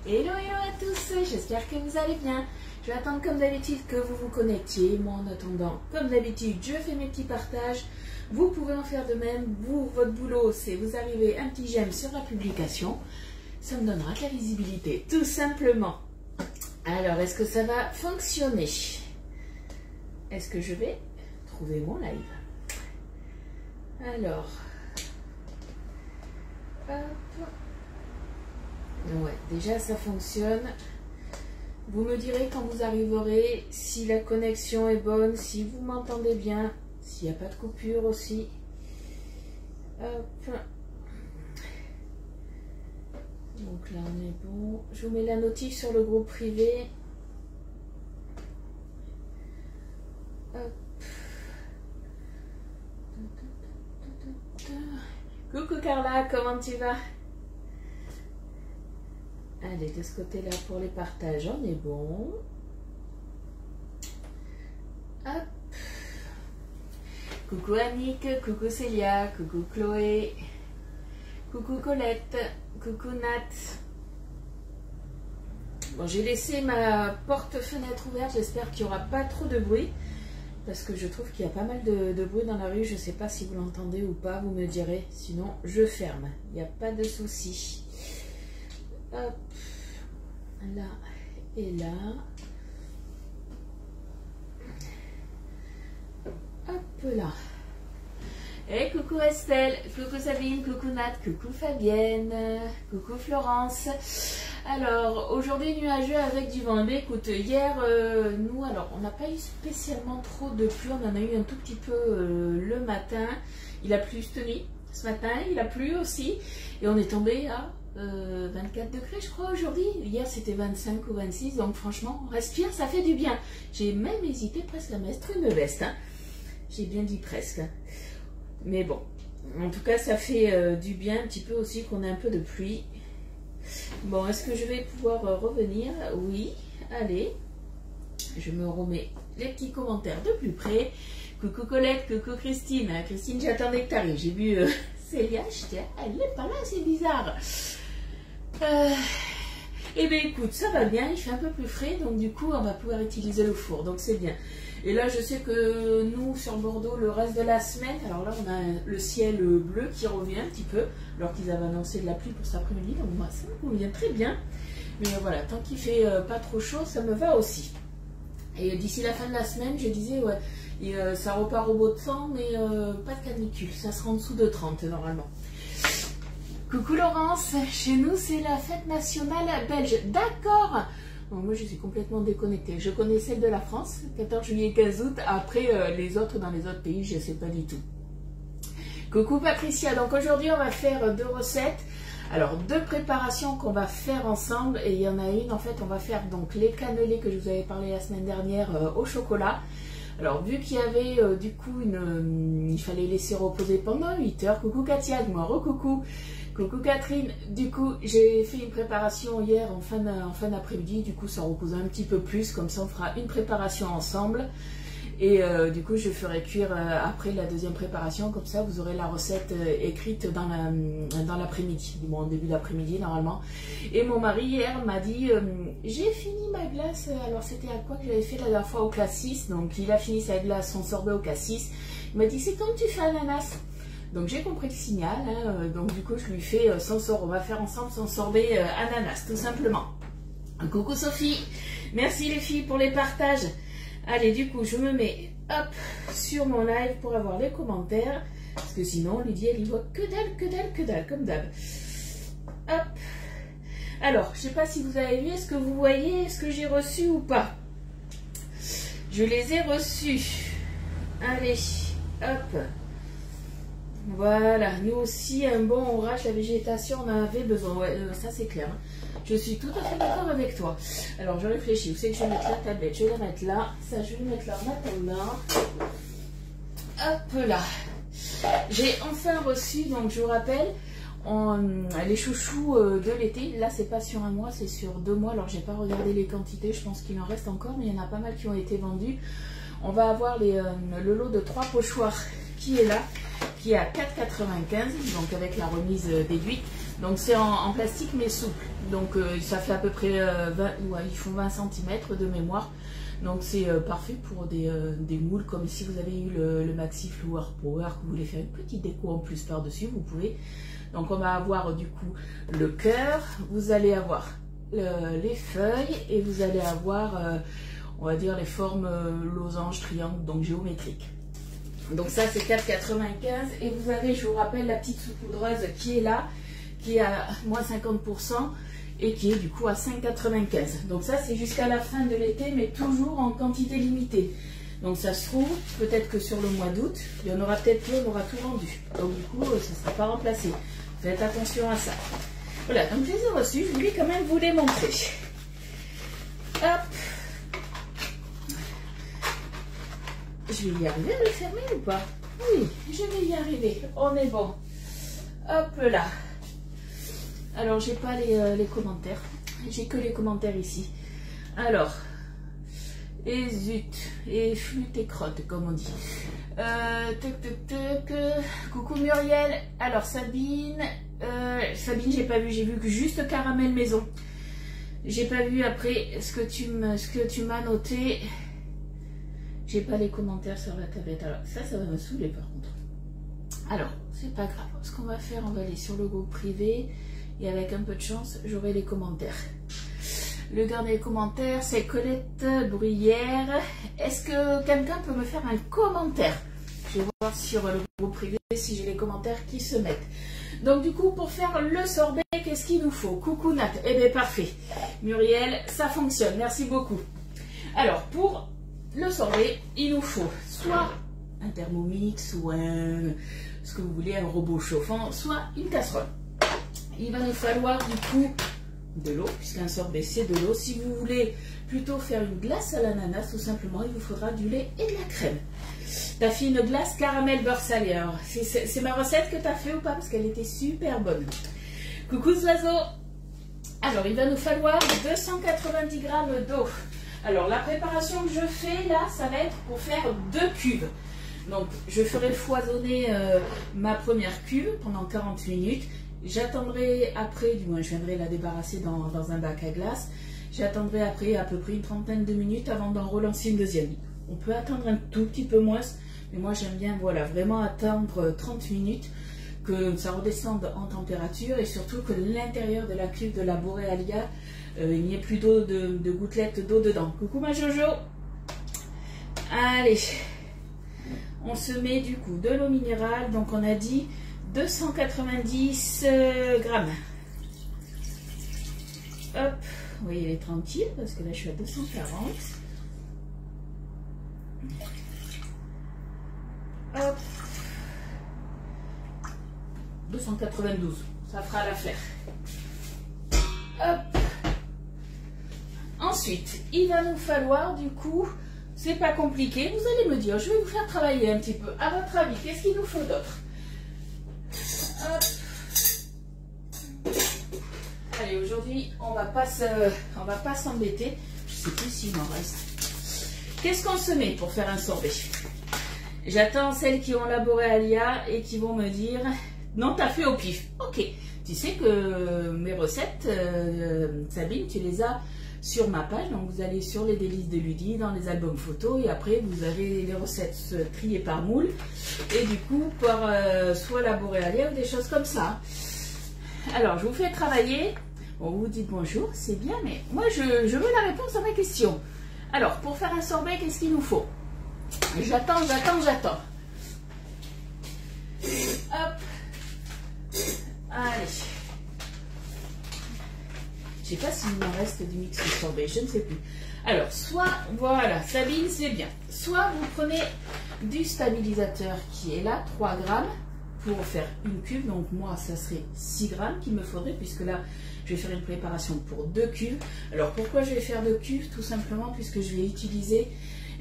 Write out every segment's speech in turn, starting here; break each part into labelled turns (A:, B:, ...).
A: Hello, hello à tous, j'espère que vous allez bien. Je vais attendre comme d'habitude que vous vous connectiez. Moi en attendant, comme d'habitude, je fais mes petits partages. Vous pouvez en faire de même. Vous, votre boulot, c'est vous arrivez un petit j'aime sur la publication. Ça me donnera de la visibilité, tout simplement. Alors, est-ce que ça va fonctionner? Est-ce que je vais trouver mon live? Alors, hop. Ouais, déjà ça fonctionne. Vous me direz quand vous arriverez si la connexion est bonne, si vous m'entendez bien, s'il n'y a pas de coupure aussi. Hop. Donc là on est bon. Je vous mets la notif sur le groupe privé. Hop. Coucou Carla, comment tu vas? Allez, de ce côté-là pour les partages, on est bon. Hop. Coucou Annick, coucou Célia, coucou Chloé, coucou Colette, coucou Nat. Bon, j'ai laissé ma porte-fenêtre ouverte, j'espère qu'il n'y aura pas trop de bruit. Parce que je trouve qu'il y a pas mal de bruit dans la rue, je ne sais pas si vous l'entendez ou pas, vous me direz. Sinon, je ferme, il n'y a pas de souci. Hop, là et là. Hop là. Et coucou Estelle, coucou Sabine, coucou Nat, coucou Fabienne, coucou Florence. Alors, aujourd'hui nuageux avec du vent. Mais écoute, hier, nous, alors, on n'a pas eu spécialement trop de pluie. On en a eu un tout petit peu le matin. Il a plu cette nuit, ce matin, il a plu aussi. Et on est tombé à 24 degrés, je crois, aujourd'hui. Hier, c'était 25 ou 26. Donc, franchement, on respire, ça fait du bien. J'ai même hésité presque à mettre une veste. Hein. J'ai bien dit presque. Mais bon, en tout cas, ça fait du bien un petit peu aussi qu'on ait un peu de pluie. Bon, est-ce que je vais pouvoir revenir? Oui, allez. Je me remets les petits commentaires de plus près. Coucou Colette, coucou Christine. Christine, j'attendais que tu arrives. J'ai vu Célia, je dis, elle n'est pas là, c'est bizarre. Eh bien écoute, ça va bien, il fait un peu plus frais, donc du coup on va pouvoir utiliser le four, donc c'est bien. Et là je sais que nous sur Bordeaux le reste de la semaine, alors là on a le ciel bleu qui revient un petit peu, alors qu'ils avaient annoncé de la pluie pour cet après-midi, donc moi ça me convient très bien. Mais voilà, tant qu'il fait pas trop chaud, ça me va aussi. Et d'ici la fin de la semaine, je disais, ouais, et, ça repart au beau temps, mais pas de canicule, ça sera en dessous de 30 normalement. Coucou Laurence, chez nous c'est la fête nationale belge. D'accord. Bon, moi je suis complètement déconnectée. Je connais celle de la France, 14 juillet, 15 août. Après les autres dans les autres pays, je ne sais pas du tout. Coucou Patricia, donc aujourd'hui on va faire deux recettes. Alors deux préparations qu'on va faire ensemble. Et il y en a une en fait, on va faire donc les cannelés que je vous avais parlé la semaine dernière au chocolat. Alors vu qu'il y avait du coup il fallait laisser reposer pendant 8 heures. Coucou Katia, moi recoucou. Coucou Catherine, du coup j'ai fait une préparation hier en fin d'après-midi, du coup ça repose un petit peu plus, comme ça on fera une préparation ensemble. Et du coup je ferai cuire après la deuxième préparation, comme ça vous aurez la recette écrite dans l'après-midi, du moins au début d'après-midi normalement. Et mon mari hier m'a dit, j'ai fini ma glace, alors c'était à quoi que j'avais fait la dernière fois au cassis, donc il a fini sa glace, son sorbet au cassis. Il m'a dit c'est comme tu fais ananas. Donc j'ai compris le signal, hein, donc du coup je lui fais son sorbet, on va faire ensemble son sorbet ananas, tout simplement. Coucou Sophie, merci les filles pour les partages. Allez, du coup je me mets hop sur mon live pour avoir les commentaires, parce que sinon Lydie elle y voit que dalle, comme d'hab. Hop. Alors, je sais pas si vous avez vu, est-ce que vous voyez ce que j'ai reçu ou pas? Je les ai reçus. Allez, hop. Voilà, nous aussi, un bon orage, la végétation, on en avait besoin. Ouais, ça c'est clair. Je suis tout à fait d'accord avec toi. Alors, je réfléchis. Vous savez que je vais mettre la tablette, je vais la mettre là. Ça, je vais mettre là, maintenant. Hop là. J'ai enfin reçu, donc je vous rappelle, les chouchous de l'été. Là, c'est pas sur un mois, c'est sur 2 mois. Alors, j'ai pas regardé les quantités. Je pense qu'il en reste encore, mais il y en a pas mal qui ont été vendus. On va avoir le lot de 3 pochoirs qui est là, qui est à 4,95, donc avec la remise déduite. Donc c'est en plastique mais souple. Donc ça fait à peu près 20, ouais, ils font 20 cm de mémoire. Donc c'est parfait pour des moules, comme si vous avez eu le Maxi Flower Power, que vous voulez faire une petite déco en plus par-dessus, vous pouvez. Donc on va avoir du coup le cœur, vous allez avoir les feuilles et vous allez avoir, on va dire, les formes losange, triangle, donc géométriques. Donc ça c'est 4,95 et vous avez, je vous rappelle, la petite saupoudreuse qui est là, qui est à moins 50% et qui est du coup à 5,95. Donc ça c'est jusqu'à la fin de l'été, mais toujours en quantité limitée. Donc ça se trouve, peut-être que sur le mois d'août, il y en aura peut-être plus, on aura tout vendu. Donc du coup, ça ne sera pas remplacé. Faites attention à ça. Voilà, donc je les ai reçus, je voulais quand même vous les montrer. Hop. Je vais y arriver à le fermer ou pas? Oui, je vais y arriver. On est bon. Hop là. Alors, j'ai pas les commentaires. J'ai que les commentaires ici. Alors, et zut, et flûte et crotte, comme on dit. Coucou Muriel. Alors, Sabine. Sabine, j'ai pas vu. J'ai vu que juste caramel maison. J'ai pas vu après ce que tu m'as noté. J'ai pas les commentaires sur la tablette. Alors, ça va me saouler par contre. Alors, c'est pas grave. Ce qu'on va faire, on va aller sur le groupe privé. Et avec un peu de chance, j'aurai les commentaires. Le gars des commentaires, c'est Colette Bruyère. Est-ce que quelqu'un peut me faire un commentaire? Je vais voir sur le groupe privé si j'ai les commentaires qui se mettent. Donc du coup, pour faire le sorbet, qu'est-ce qu'il nous faut? Coucou Nat. Eh bien, parfait. Muriel, ça fonctionne. Merci beaucoup. Alors, pour le sorbet, il nous faut soit un Thermomix ou ce que vous voulez, un robot chauffant, soit une casserole. Il va nous falloir du coup de l'eau, puisqu'un sorbet c'est de l'eau. Si vous voulez plutôt faire une glace à l'ananas, tout simplement, il vous faudra du lait et de la crème. Tu as fait une glace caramel beurre salé. Alors, c'est ma recette que tu as fait ou pas? Parce qu'elle était super bonne. Coucou Zoiseau. Alors, il va nous falloir 290 g d'eau. Alors, la préparation que je fais là, ça va être pour faire 2 cuves. Donc, je ferai foisonner ma première cuve pendant 40 minutes. J'attendrai après, du moins je viendrai la débarrasser dans un bac à glace. J'attendrai après à peu près une trentaine de minutes avant d'en relancer une deuxième. On peut attendre un tout petit peu moins, mais moi j'aime bien, voilà, vraiment attendre 30 minutes, que ça redescende en température et surtout que l'intérieur de la cuve de la Borealia, il n'y ait plus d'eau, de gouttelettes d'eau dedans. Coucou ma Jojo. Allez, on se met du coup de l'eau minérale, donc on a dit 290 grammes. Hop, oui, elle est tranquille parce que là je suis à 240. Hop, 292, ça fera l'affaire. Hop. Ensuite, il va nous falloir du coup, c'est pas compliqué, vous allez me dire, je vais vous faire travailler un petit peu. À votre avis, qu'est-ce qu'il nous faut d'autre? Hop. Allez, aujourd'hui, on va pas s'embêter. Je sais plus s'il m'en reste. Qu'est-ce qu'on se met pour faire un sorbet? J'attends celles qui ont la Borealia et qui vont me dire non, t'as fait au pif. Ok, tu sais que mes recettes, Sabine, tu les as sur ma page. Donc vous allez sur les délices de Ludie, dans les albums photos, et après vous avez les recettes triées par moule et du coup par soit la Borealia ou des choses comme ça. Alors je vous fais travailler. Bon, vous dites bonjour, c'est bien, mais moi je veux la réponse à ma question. Alors pour faire un sorbet, qu'est-ce qu'il nous faut? J'attends. Hop. Allez. Je ne sais pas s'il m'en reste du mix de sorbet, je ne sais plus. Alors, soit, voilà, Sabine, c'est bien. Soit vous prenez du stabilisateur qui est là, 3 grammes, pour faire une cuve. Donc moi, ça serait 6 grammes qu'il me faudrait, puisque là, je vais faire une préparation pour 2 cuves. Alors, pourquoi je vais faire 2 cuves? Tout simplement, puisque je vais utiliser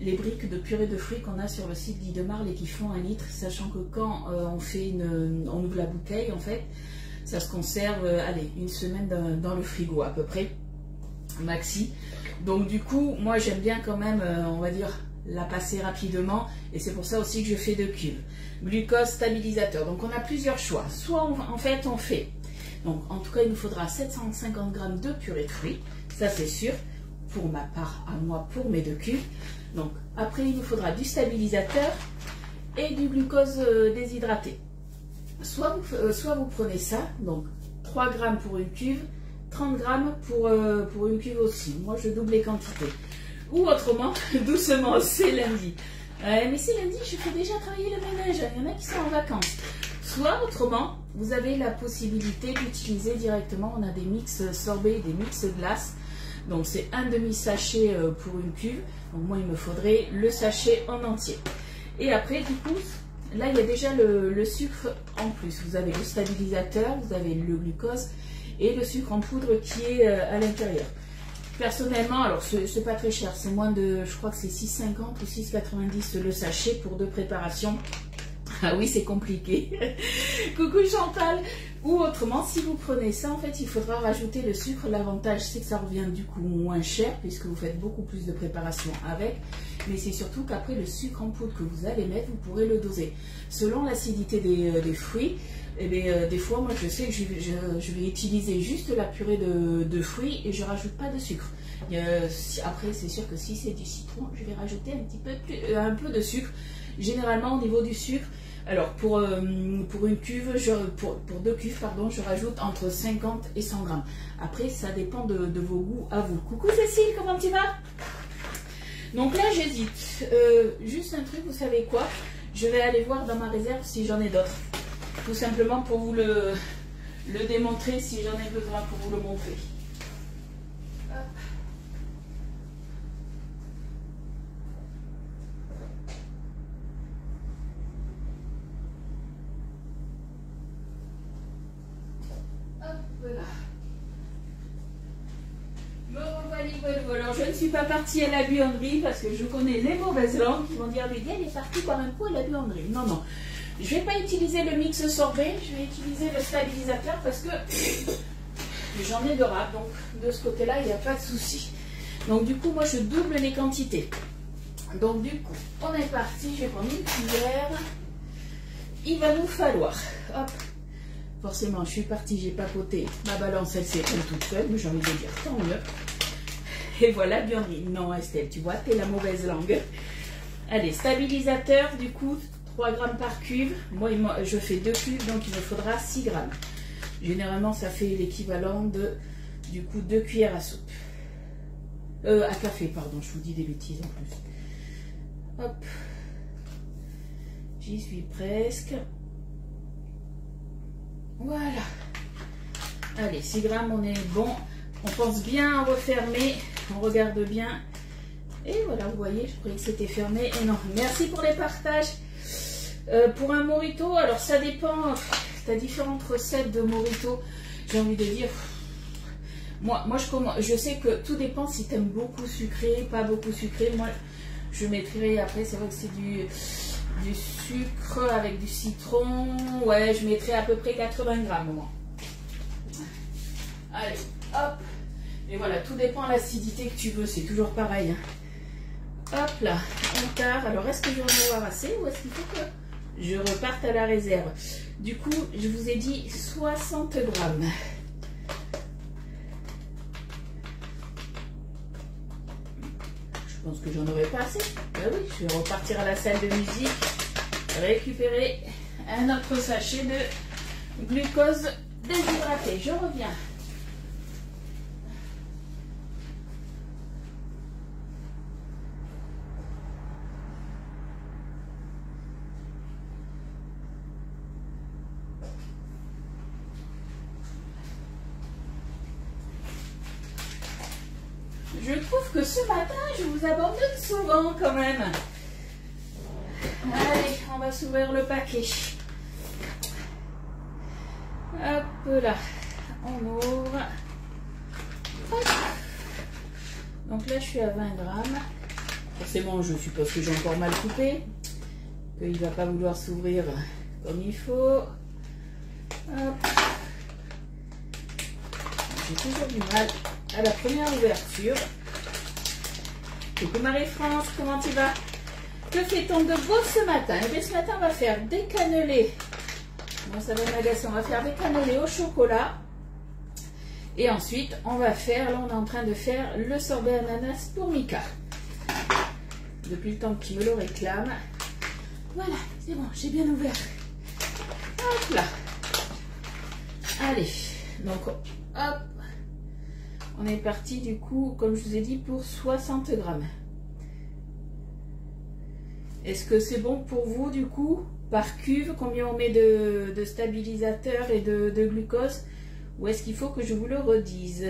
A: les briques de purée de fruits qu'on a sur le site d'Idemarle et qui font 1 litre, sachant que quand on ouvre la bouteille, en fait, ça se conserve, allez, une semaine dans le frigo à peu près, maxi. Donc du coup, moi j'aime bien quand même, on va dire, la passer rapidement. Et c'est pour ça aussi que je fais 2 cuves. Glucose stabilisateur. Donc on a plusieurs choix. Soit en fait on fait Donc en tout cas, il nous faudra 750 g de purée de fruits, ça c'est sûr, pour ma part à moi, pour mes 2 cuves. Donc après, il nous faudra du stabilisateur et du glucose déshydraté. Soit vous prenez ça, donc 3 g pour une cuve, 30 g pour une cuve aussi. Moi, je double les quantités. Ou autrement, doucement, c'est lundi. Mais c'est lundi, je fais déjà travailler le ménage. Il y en a qui sont en vacances. Soit autrement, vous avez la possibilité d'utiliser directement, on a des mix sorbet, des mix glace. Donc c'est un demi-sachet pour une cuve. Donc moi, il me faudrait le sachet en entier. Et après, du coup, là, il y a déjà le sucre en plus. Vous avez le stabilisateur, vous avez le glucose et le sucre en poudre qui est à l'intérieur. Personnellement, alors c'est pas très cher, c'est moins de, je crois que c'est 6,50 ou 6,90 le sachet pour 2 préparations. Ah oui, c'est compliqué. Coucou Chantal. Ou autrement, si vous prenez ça, en fait, il faudra rajouter le sucre. L'avantage, c'est que ça revient du coup moins cher puisque vous faites beaucoup plus de préparation avec. Mais c'est surtout qu'après, le sucre en poudre que vous allez mettre, vous pourrez le doser. Selon l'acidité des fruits, eh bien, des fois, moi, je sais que je vais utiliser juste la purée de fruits et je ne rajoute pas de sucre. Après, c'est sûr que si c'est du citron, je vais rajouter un peu de sucre. Généralement, au niveau du sucre, alors pour une cuve, pour 2 cuves, pardon, je rajoute entre 50 et 100 grammes. Après, ça dépend de vos goûts à vous. Coucou Cécile, comment tu vas? Donc là, j'hésite. Juste un truc, vous savez quoi? Je vais aller voir dans ma réserve si j'en ai d'autres. Tout simplement pour vous le démontrer, si j'en ai besoin pour vous le montrer. Hop. Voilà. Me revoilà. Alors, je ne suis pas partie à la buanderie parce que je connais les mauvaises langues qui vont dire mais elle est partie par un coup à la buanderie. Non, non. Je ne vais pas utiliser le mix sorbet, je vais utiliser le stabilisateur parce que j'en ai de rap. Donc, de ce côté-là, il n'y a pas de souci. Donc, du coup, moi, je double les quantités. Donc, du coup, on est parti. Je vais prendre une cuillère. Il va nous falloir, hop. Forcément, je suis partie, j'ai papoté. Ma balance, elle s'est prise toute seule, mais j'ai envie de dire tant mieux. Et voilà, buanderie. Non, Estelle, tu vois, t'es la mauvaise langue. Allez, stabilisateur, du coup, 3 grammes par cuve. Moi, je fais 2 cuves, donc il me faudra 6 grammes. Généralement, ça fait l'équivalent de, du coup, 2 cuillères à soupe. À café, pardon, je vous dis des bêtises en plus. Hop. J'y suis presque. Voilà. Allez, 6 grammes, on est bon. On pense bien à refermer. On regarde bien. Et voilà, vous voyez, je croyais que c'était fermé. Et non, merci pour les partages. Pour un mojito, alors ça dépend. Tu as différentes recettes de mojito. J'ai envie de dire... Moi je sais que tout dépend si tu aimes beaucoup sucré, pas beaucoup sucré. Moi, je mettrai, après, c'est vrai que c'est du sucre avec du citron. Ouais, je mettrai à peu près 80 grammes, moi. Allez, hop. Et voilà, tout dépend de l'acidité que tu veux. C'est toujours pareil. Hein. Hop là, on tard. Alors, est-ce que je vais en avoir assez ou est-ce qu'il faut que je reparte à la réserve? Du coup, je vous ai dit 60 grammes. Je pense que j'en aurai pas assez. Ben oui, je vais repartir à la salle de musique, récupérer un autre sachet de glucose déshydraté. Je reviens. Je trouve que ce matin, je vous abandonne souvent quand même. Allez, on va s'ouvrir le paquet. Hop là, on ouvre. Hop. Donc là, je suis à 20 grammes. Forcément, je suppose que j'ai encore mal coupé. Qu'il ne va pas vouloir s'ouvrir comme il faut. Hop. J'ai toujours du mal à la première ouverture. Coucou Marie-France, comment tu vas? Que fait-on de beau ce matin? Et bien ce matin on va faire des cannelés. Bon, ça va m'agacer, on va faire des cannelés au chocolat. Et ensuite, on va faire, là on est en train de faire le sorbet ananas pour Mika. Depuis le temps qu'il me le réclame. Voilà, c'est bon, j'ai bien ouvert. Hop là. Allez, donc hop. On est parti du coup, comme je vous ai dit, pour 60 grammes. Est-ce que c'est bon pour vous du coup? Par cuve, combien on met de stabilisateur et de glucose? Ou est-ce qu'il faut que je vous le redise?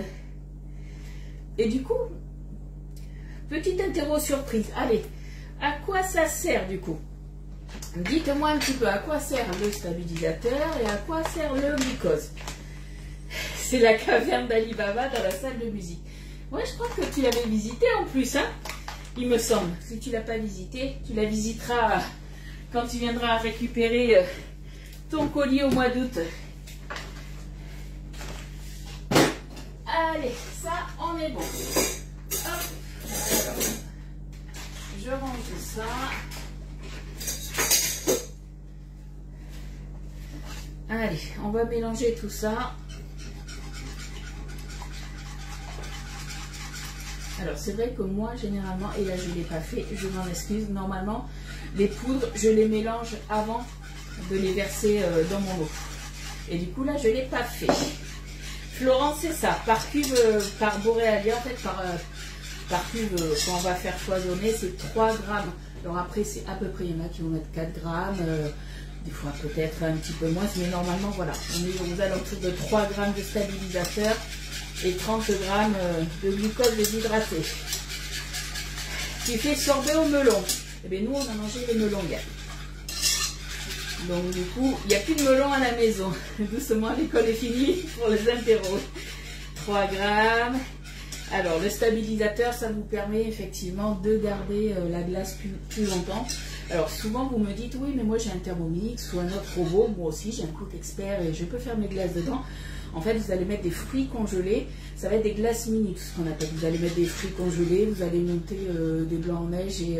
A: Et du coup, petite interro surprise. Allez, à quoi ça sert du coup? Dites-moi un petit peu à quoi sert le stabilisateur et à quoi sert le glucose. C'est la caverne d'Ali Baba dans la salle de musique. Ouais, je crois que tu l'avais visité en plus, hein, il me semble. Si tu ne l'as pas visité, tu la visiteras quand tu viendras récupérer ton colis au mois d'août. Allez, ça, on est bon. Hop. Alors, je range ça. Allez, on va mélanger tout ça. Alors, c'est vrai que moi, généralement, et là, je ne l'ai pas fait, je m'en excuse, normalement, les poudres, je les mélange avant de les verser dans mon eau. Et du coup, là, je ne l'ai pas fait. Florence, c'est ça, par cuve, par boréalia, en fait, par cuve, quand on va faire foisonner, c'est 3 grammes. Alors après, c'est à peu près, il y en a qui vont mettre 4 grammes, des fois peut-être un petit peu moins, mais normalement, voilà, on est aux alentours de 3 grammes de stabilisateur et 30 grammes de glucose déshydraté. Tu fais sorbet au melon. Eh bien, nous, on a mangé le melon hier. Donc, du coup, il n'y a plus de melon à la maison. Doucement, l'école est finie pour les apéros. 3 grammes. Alors, le stabilisateur, ça vous permet effectivement de garder la glace plus longtemps. Alors, souvent, vous me dites, oui, mais moi, j'ai un Thermomix ou un autre robot. Moi aussi, j'ai un Cook Expert et je peux faire mes glaces dedans. En fait, vous allez mettre des fruits congelés. Ça va être des glaces mini, ce qu'on appelle. Vous allez mettre des fruits congelés, vous allez monter des blancs en neige et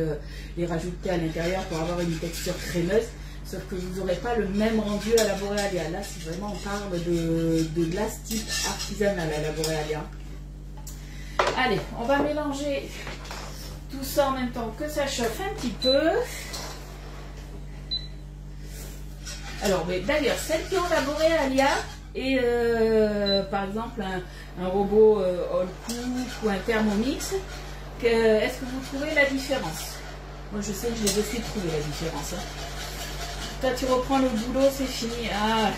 A: les rajouter à l'intérieur pour avoir une texture crémeuse. Sauf que vous n'aurez pas le même rendu à la boréalia. Là, c'est vraiment, on parle de glace type artisanale à la boréalia. Allez, on va mélanger tout ça en même temps que ça chauffe un petit peu. Alors, mais d'ailleurs, celles qui ont la boréalia et par exemple un robot All Cook ou un Thermomix, est-ce que vous trouvez la différence? Moi, je sais que j'ai de suite trouvé la différence. Hein. Toi, tu reprends le boulot, c'est fini. Ah,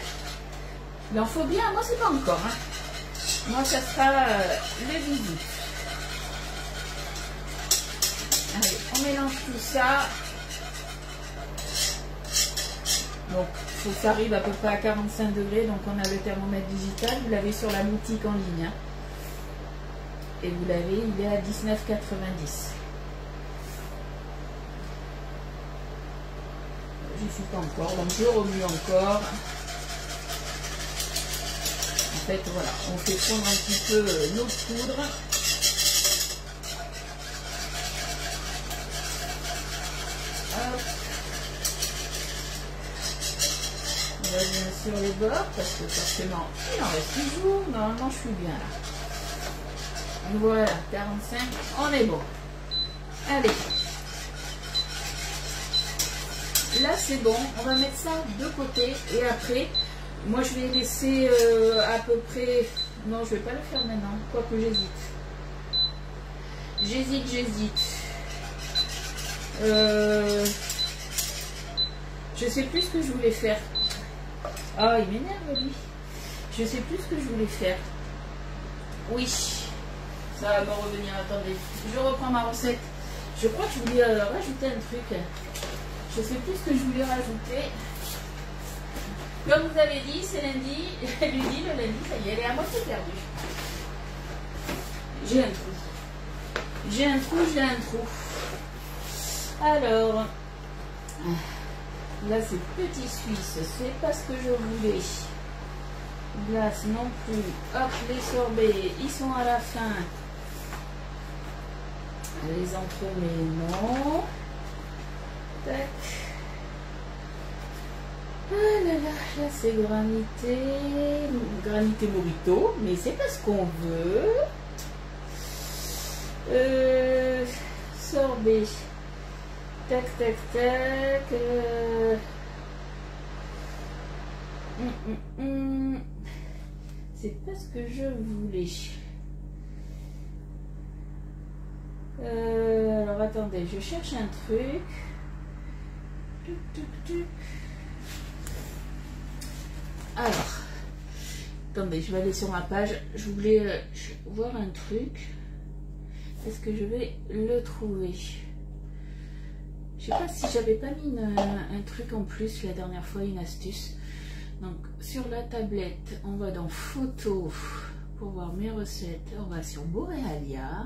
A: il en faut bien. Moi, c'est pas encore. Hein. Moi, ça sera le midi. Allez, on mélange tout ça. Donc, il faut que ça arrive à peu près à 45 degrés. Donc, on a le thermomètre digital. Vous l'avez sur la boutique en ligne. Hein. Et vous l'avez, il est à 19,90. J'y suis pas encore, donc je remue encore. En fait, voilà, on fait fondre un petit peu nos poudres. Hop. On va bien sur les bords, parce que forcément, il en reste toujours. Normalement, je suis bien là. Voilà, 45, on est bon. Allez. Là c'est bon, on va mettre ça de côté et après, moi je vais laisser à peu près, non je vais pas le faire maintenant, quoique j'hésite. Je sais plus ce que je voulais faire. Ah il m'énerve lui. Je sais plus ce que je voulais faire. Oui, ça va me revenir, attendez, je reprends ma recette. Je crois que je voulais rajouter un truc. Je sais plus ce que je voulais rajouter. Comme vous avez dit, c'est lundi. Elle lui dit le lundi, ça y est, elle est à moitié perdue. J'ai un trou. Alors, là c'est petit suisse, c'est pas ce que je voulais. Glace non plus. Hop, les sorbets, ils sont à la fin. Les entremets, non. Tac. Ah là là, là c'est granité, granité mojito, mais c'est pas ce qu'on veut. Sorbet. Tac, tac, tac. C'est pas ce que je voulais. Alors attendez, je cherche un truc. Tuc, tuc, tuc. Alors, attendez, je vais aller sur ma page. Je voulais voir un truc. Est-ce que je vais le trouver? Je sais pas si j'avais pas mis un truc en plus la dernière fois, une astuce. Donc sur la tablette, on va dans photos pour voir mes recettes. On va sur Borealia.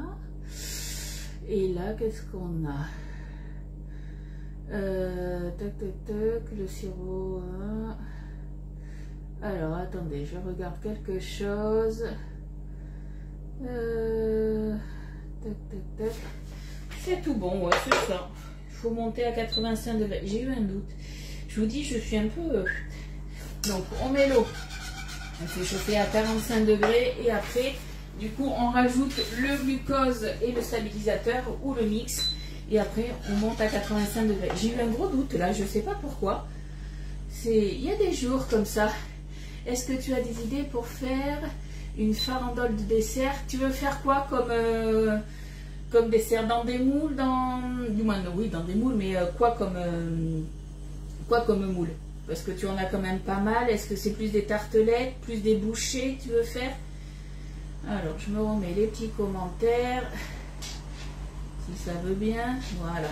A: Et là, qu'est-ce qu'on a? Tac, tac, tac, le sirop. Hein. Alors, attendez, je regarde quelque chose. Tac, tac, tac. C'est tout bon, ouais, c'est ça. Il faut monter à 85 degrés. J'ai eu un doute. Je vous dis, je suis un peu... Donc, on met l'eau. On fait chauffer à 45 degrés. Et après, du coup, on rajoute le glucose et le stabilisateur ou le mix. Et après, on monte à 85 degrés. J'ai eu un gros doute, là. Je ne sais pas pourquoi. Il y a des jours comme ça. Est-ce que tu as des idées pour faire une farandole de dessert? Tu veux faire quoi comme dessert? Dans des moules, du moins oui, dans des moules, mais quoi comme moule? Parce que tu en as quand même pas mal. Est-ce que c'est plus des tartelettes, plus des bouchées que tu veux faire? Alors, je me remets les petits commentaires. Si ça veut bien, voilà.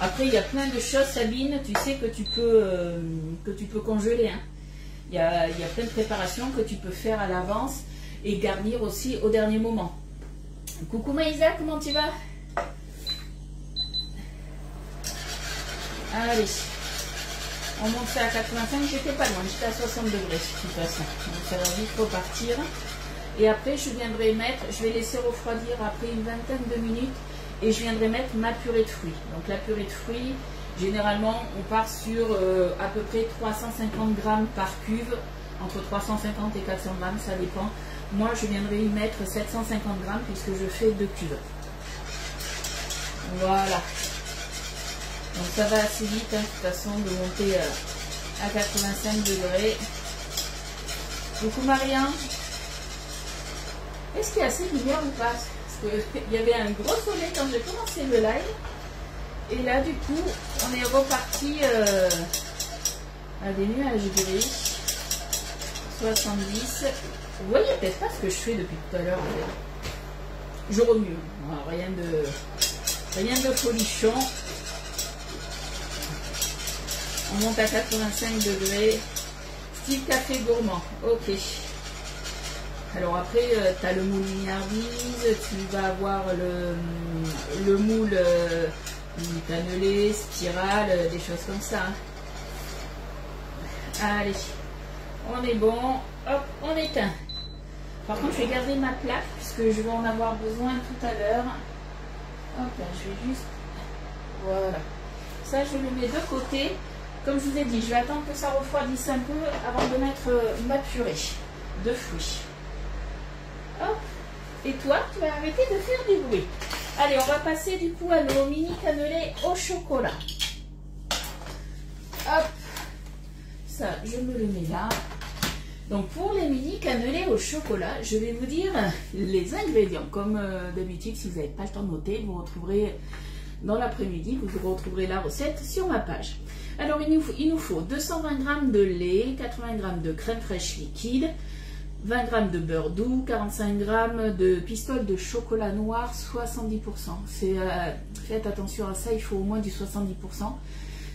A: Après, il y a plein de choses, Sabine, tu sais que tu peux congeler. Hein. Il y a plein de préparations que tu peux faire à l'avance et garnir aussi au dernier moment. Coucou Maïsa, comment tu vas? Allez, on monte ça à 85, j'étais pas loin, j'étais à 60 degrés de toute façon. Donc ça va vite repartir. Et après, je vais laisser refroidir après une vingtaine de minutes. Et je viendrai mettre ma purée de fruits. Donc la purée de fruits, généralement, on part sur à peu près 350 grammes par cuve. Entre 350 et 400 grammes, ça dépend. Moi, je viendrai y mettre 750 grammes puisque je fais 2 cuves. Voilà. Donc ça va assez vite, hein, de toute façon, de monter à 85 degrés. Coucou Marianne. Est-ce qu'il y a assez de lumière ou pas? Il y avait un gros soleil quand j'ai commencé le live et là du coup on est reparti à des nuages gris 70. Vous voyez peut-être pas ce que je fais depuis tout à l'heure en fait. Je remue, voilà, rien de folichon. On monte à 85 degrés, style café gourmand. Ok. Alors après, tu as le moule mignardise, tu vas avoir le moule cannelé, spirale, des choses comme ça. Allez, on est bon, hop, on éteint. Par contre, je vais garder ma plaque puisque je vais en avoir besoin tout à l'heure. Hop là, je vais juste... Voilà. Ça, je le mets de côté. Comme je vous ai dit, je vais attendre que ça refroidisse un peu avant de mettre ma purée de fruits. Hop. Et toi, tu vas arrêter de faire du bruit. Allez, on va passer du coup à nos mini cannelés au chocolat. Hop. Ça, je me le mets là. Donc pour les mini cannelés au chocolat, je vais vous dire les ingrédients. Comme d'habitude, si vous n'avez pas le temps de noter, vous retrouverez dans l'après-midi, vous retrouverez la recette sur ma page. Alors il nous faut 220 g de lait, 80 g de crème fraîche liquide, 20 g de beurre doux, 45 g de pistoles de chocolat noir, 70%. Faites attention à ça, il faut au moins du 70%.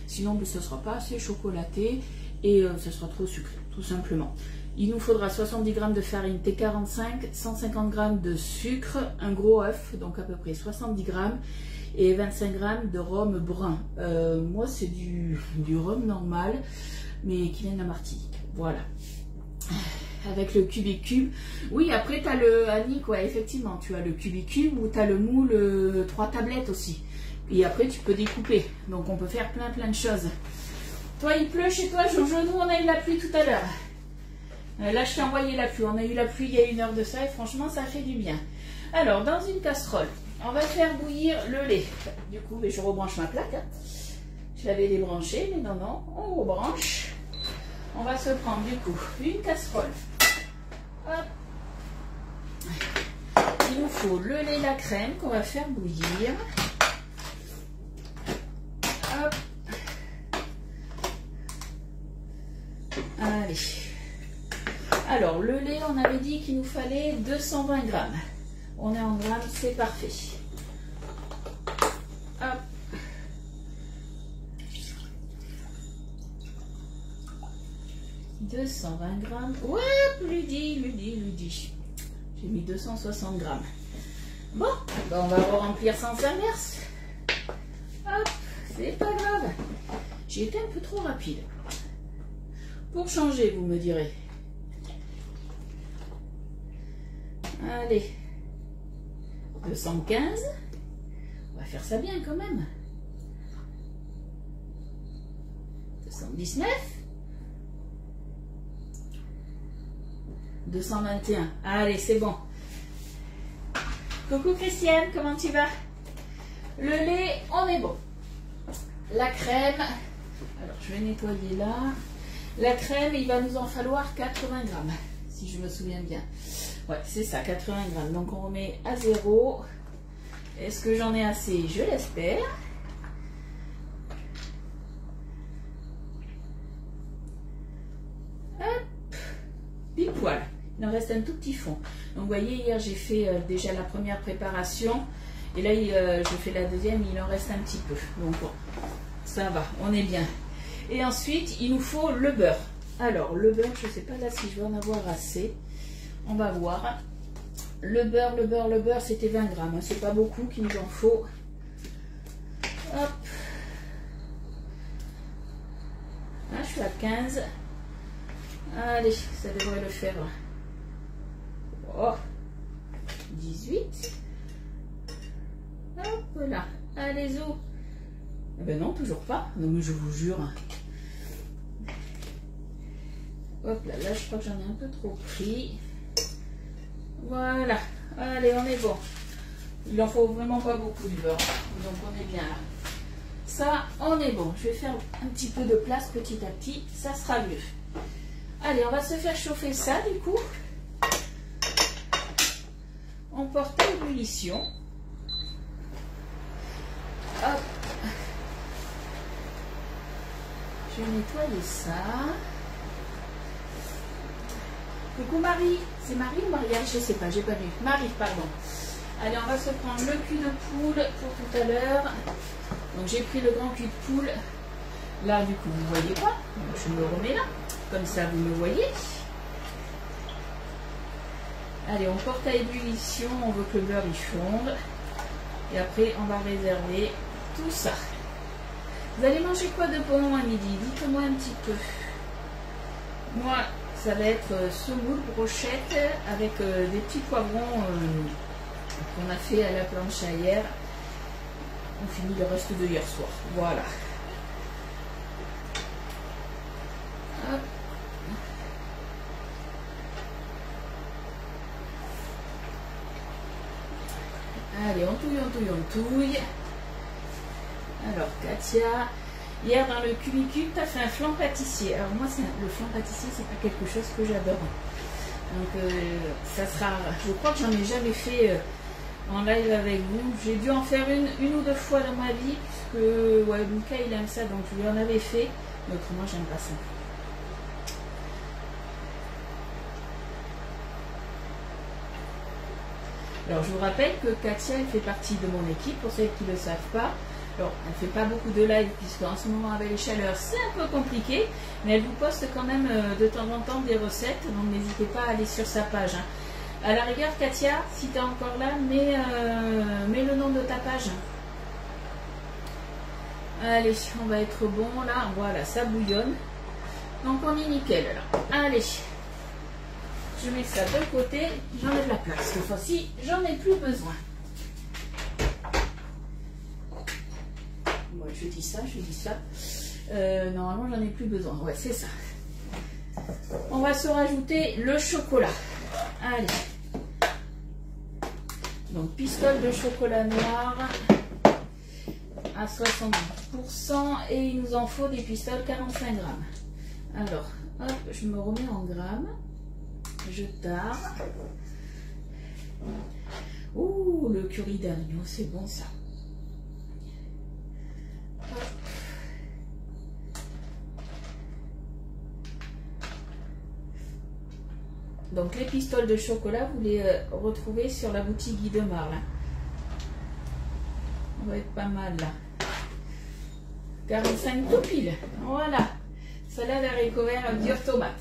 A: Sinon, ce ne sera pas assez chocolaté et ce sera trop sucré, tout simplement. Il nous faudra 70 g de farine T45, 150 g de sucre, un gros œuf, donc à peu près 70 g, et 25 g de rhum brun. Moi, c'est du rhum normal, mais qui vient de la Martinique. Voilà. Avec le cubicube. Oui, après, tu as le Annick, ouais, effectivement, tu as le cubicube ou tu as le moule 3 tablettes aussi. Et après, tu peux découper. Donc, on peut faire plein de choses. Toi, il pleut chez toi, Jojo. Nous, on a eu la pluie tout à l'heure. Là, je t'ai envoyé la pluie. On a eu la pluie il y a 1 heure de ça et franchement, ça fait du bien. Alors, dans une casserole, on va faire bouillir le lait. Du coup, je rebranche ma plaque. Je l'avais débranchée, mais non, on rebranche. On va se prendre du coup une casserole. Hop. Il nous faut le lait, la crème qu'on va faire bouillir. Hop. Allez. Alors, le lait, on avait dit qu'il nous fallait 220 grammes. On est en grammes, c'est parfait. Hop. « 220 grammes. Ouais, Ludi. J'ai mis 260 grammes. Bon, ben on va remplir sans inverse. Hop, c'est pas grave. J'ai été un peu trop rapide. Pour changer, vous me direz. Allez. 215. On va faire ça bien quand même. 219. 221. Allez, c'est bon. Coucou Christiane, comment tu vas? Le lait, on est bon. La crème, alors je vais nettoyer là. La crème, il va nous en falloir 80 grammes, si je me souviens bien. Ouais, c'est ça, 80 grammes. Donc on remet à 0. Est-ce que j'en ai assez? Je l'espère. Hop, pile poil. Il en reste un tout petit fond. Donc vous voyez, hier j'ai fait déjà la première préparation. Et là, je fais la deuxième, il en reste un petit peu. Donc bon, ça va, on est bien. Et ensuite, il nous faut le beurre. Alors, le beurre, je ne sais pas là si je vais en avoir assez. On va voir. Le beurre, c'était 20 grammes. Hein. C'est pas beaucoup qu'il nous en faut. Hop. Là, je suis à 15. Allez, ça devrait le faire. Oh, 18. Hop là. Allez, zo. Eh ben non, toujours pas. Non, mais je vous jure. Hop là, là, je crois que j'en ai un peu trop pris. Voilà. Allez, on est bon. Il en faut vraiment pas beaucoup du beurre. Donc, on est bien là. Ça, on est bon. Je vais faire un petit peu de place petit à petit. Ça sera mieux. Allez, on va se faire chauffer ça, du coup. On porte à ébullition. Hop. Je vais nettoyer ça. Coucou Marie. C'est Marie ou Marianne? Je ne sais pas, j'ai pas vu. Marie, pardon. Allez, on va se prendre le cul de poule pour tout à l'heure. Donc j'ai pris le grand cul de poule. Là, du coup, vous ne voyez pas. Donc, je me remets là. Comme ça, vous me voyez. Allez, on porte à ébullition. On veut que le beurre il fonde. Et après, on va réserver tout ça. Vous allez manger quoi de bon à midi? Dites-moi un petit peu. Moi, ça va être semoule, brochette, avec des petits poivrons qu'on a fait à la plancha hier. On finit le reste de hier soir. Voilà. Hop. Allez, on touille. Alors, Katia, hier dans le cubicule, tu as fait un flan pâtissier. Alors moi, le flan pâtissier, c'est pas quelque chose que j'adore. Donc, ça sera... Je crois que j'en ai jamais fait en live avec vous. J'ai dû en faire une ou deux fois dans ma vie, puisque ouais, Lucas, il aime ça, donc je lui en avais fait. Mais autrement, j'aime pas ça. Alors, je vous rappelle que Katia, elle fait partie de mon équipe, pour celles qui ne le savent pas. Alors, elle ne fait pas beaucoup de live, puisqu'en ce moment, avec les chaleurs, c'est un peu compliqué. Mais elle vous poste quand même de temps en temps des recettes, donc n'hésitez pas à aller sur sa page. Hein. À la rigueur, Katia, si tu es encore là, mets le nom de ta page. Allez, on va être bon là. Voilà, ça bouillonne. Donc, on est nickel là. Allez. Je mets ça de côté, j'enlève la place. Cette fois-ci, j'en ai plus besoin. Ouais, je dis ça. Normalement, j'en ai plus besoin. Ouais, c'est ça. On va se rajouter le chocolat. Allez. Donc, pistole de chocolat noir à 70%. Et il nous en faut des pistoles 45 grammes. Alors, hop, je me remets en grammes. Je tare. Ouh, le curry d'agneau, c'est bon ça. Hop. Donc les pistoles de chocolat, vous les retrouvez sur la boutique Guy de Marle. On va être pas mal là. 45 tout pile. Voilà. Salade haricots verts dure tomate.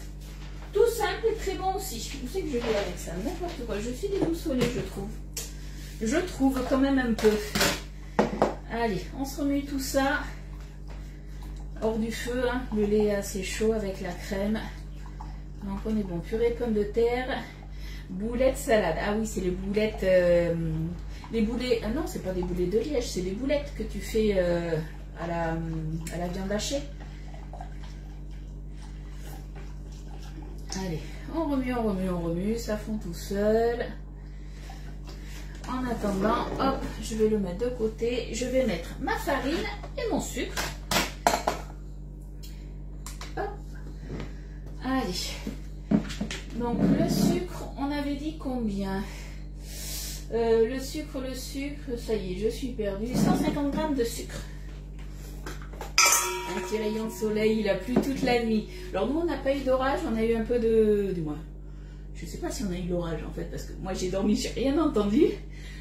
A: Tout simple et très bon aussi. Je sais que je vais avec ça. N'importe quoi. Je suis déboussolée, je trouve. Je trouve quand même un peu. Allez, on se remue tout ça. Hors du feu. Hein. Le lait est assez chaud avec la crème. Donc on est bon. Purée de pommes de terre. Boulettes salade. Ah oui, c'est les boulettes. Les boulets. Ah non, c'est pas des boulets de liège. C'est des boulettes que tu fais à la viande hachée. Allez, on remue, ça fond tout seul. En attendant, hop, je vais le mettre de côté. Je vais mettre ma farine et mon sucre. Hop. Allez. Donc le sucre, on avait dit combien? Le sucre, ça y est, je suis perdue. 150 grammes de sucre. Un petit rayon de soleil, il a plu toute la nuit. Alors nous, on n'a pas eu d'orage, on a eu un peu du moins. Je ne sais pas si on a eu l'orage en fait, parce que moi j'ai dormi, j'ai rien entendu.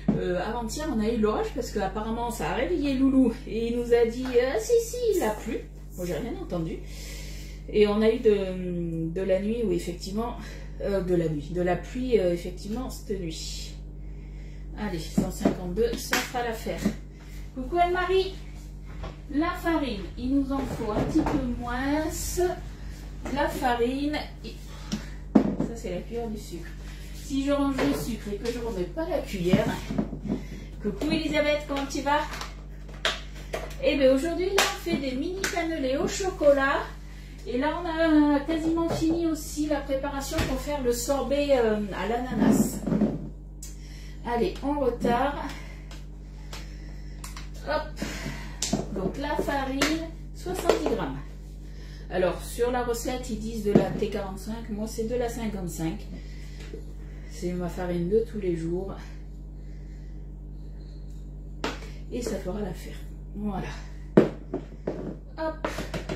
A: Avant-hier, on a eu l'orage parce qu'apparemment ça a réveillé Loulou et il nous a dit si, il a plu. Moi j'ai rien entendu. Et on a eu de la nuit où effectivement, de la pluie effectivement cette nuit. Allez, 152, ça fera l'affaire. Coucou Anne-Marie. La farine, il nous en faut un petit peu moins. La farine, ça c'est la cuillère du sucre. Si je range le sucre et que je ne remets pas la cuillère, coucou Elisabeth, comment tu vas? Et bien aujourd'hui, là on fait des mini cannelés au chocolat. Et là on a quasiment fini aussi la préparation pour faire le sorbet à l'ananas. Allez, on retarde. Hop. Donc la farine, 70 grammes. Alors sur la recette, ils disent de la T45, moi c'est de la 55. C'est ma farine de tous les jours. Et ça fera l'affaire. Voilà. Hop,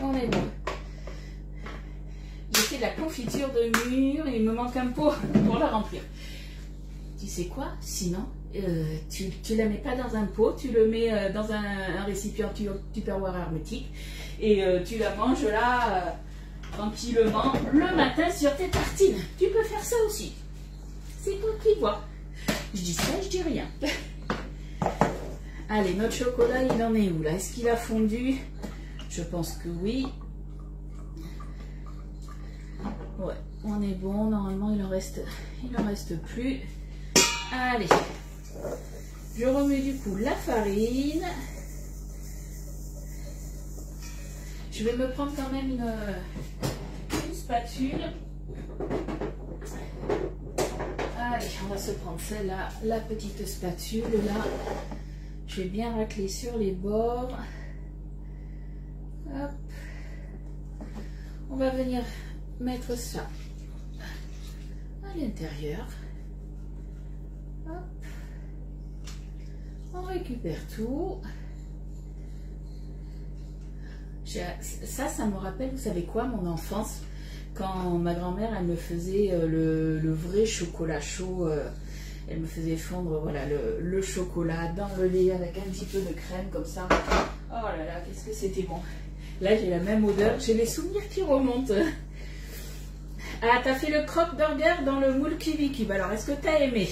A: on est bon. J'ai fait de la confiture de mûre et il me manque un pot pour la remplir. Tu sais quoi? Sinon, tu la mets pas dans un pot, tu le mets dans un récipient Tupperware hermétique et tu la manges là tranquillement le matin sur tes tartines. Tu peux faire ça aussi. C'est toi qui vois. Je dis ça, je dis rien. Allez, notre chocolat, il en est où là? Est-ce qu'il a fondu? Je pense que oui. Ouais, on est bon. Normalement, il en reste plus. Allez, je remets du coup la farine. Je vais me prendre quand même une spatule. Allez, on va se prendre celle-là, la petite spatule là. Je vais bien racler sur les bords. Hop. On va venir mettre ça à l'intérieur. Hop. On récupère tout. Ça me rappelle, vous savez quoi, mon enfance, quand ma grand-mère, elle me faisait le vrai chocolat chaud. Elle me faisait fondre voilà, le chocolat dans le lait avec un petit peu de crème comme ça. Oh là là, qu'est-ce que c'était bon. Là, j'ai la même odeur. J'ai les souvenirs qui remontent. Ah, t'as fait le croque burger dans le moule kiwi cube. Alors, est-ce que t'as aimé?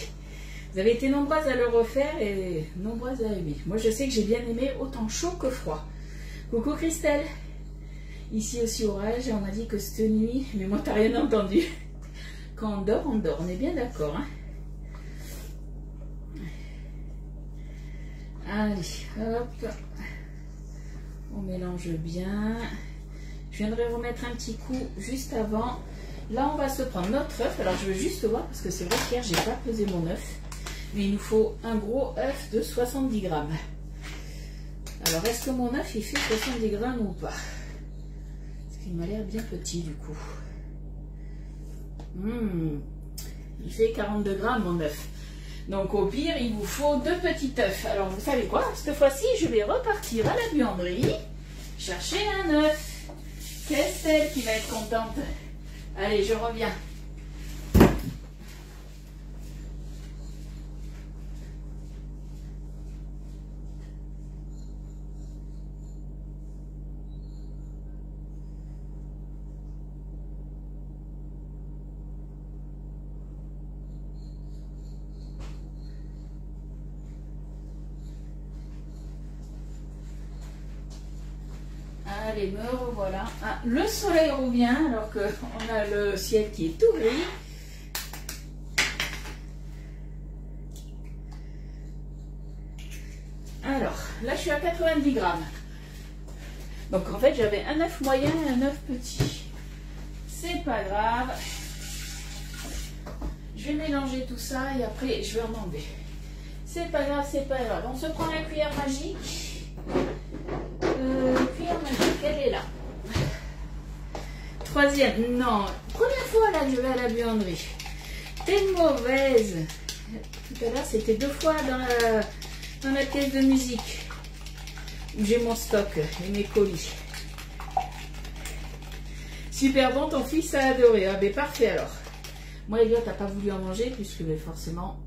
A: Vous avez été nombreuses à le refaire et nombreuses à aimer. Moi, je sais que j'ai bien aimé autant chaud que froid. Coucou Christelle. Ici aussi orage et on m'a dit que cette nuit, mais moi, t'as rien entendu. Quand on dort, on dort. On est bien d'accord, hein? Allez, hop. On mélange bien. Je viendrai remettre un petit coup juste avant. Là, on va se prendre notre œuf. Alors, je veux juste voir, parce que c'est vrai qu'hier, j'ai pas pesé mon œuf. Mais il nous faut un gros œuf de 70 grammes. Alors, est-ce que mon œuf, il fait 70 grammes ou pas? Parce qu'il m'a l'air bien petit, du coup. Il fait 42 grammes, mon œuf. Donc, au pire, il vous faut 2 petits œufs. Alors, vous savez quoi? Cette fois-ci, je vais repartir à la buanderie, chercher un œuf. Christelle qui va être contente. Allez, je reviens. Allez, me revoilà. Ah, le soleil revient alors qu'on a le ciel qui est tout gris. Alors, là je suis à 90 grammes. Donc en fait j'avais un œuf moyen et un œuf petit. C'est pas grave. Je vais mélanger tout ça et après je vais en enlever. C'est pas grave, c'est pas grave. On se prend la cuillère magique. Cuillère magique, elle est là. Troisième, non. Première fois là je vais à la buanderie. T'es mauvaise. Tout à l'heure c'était 2 fois dans la caisse de musique où j'ai mon stock et mes colis. Super bon, ton fils a adoré. Ah ben parfait alors. Moi Elliot n'a pas voulu en manger puisque ben, forcément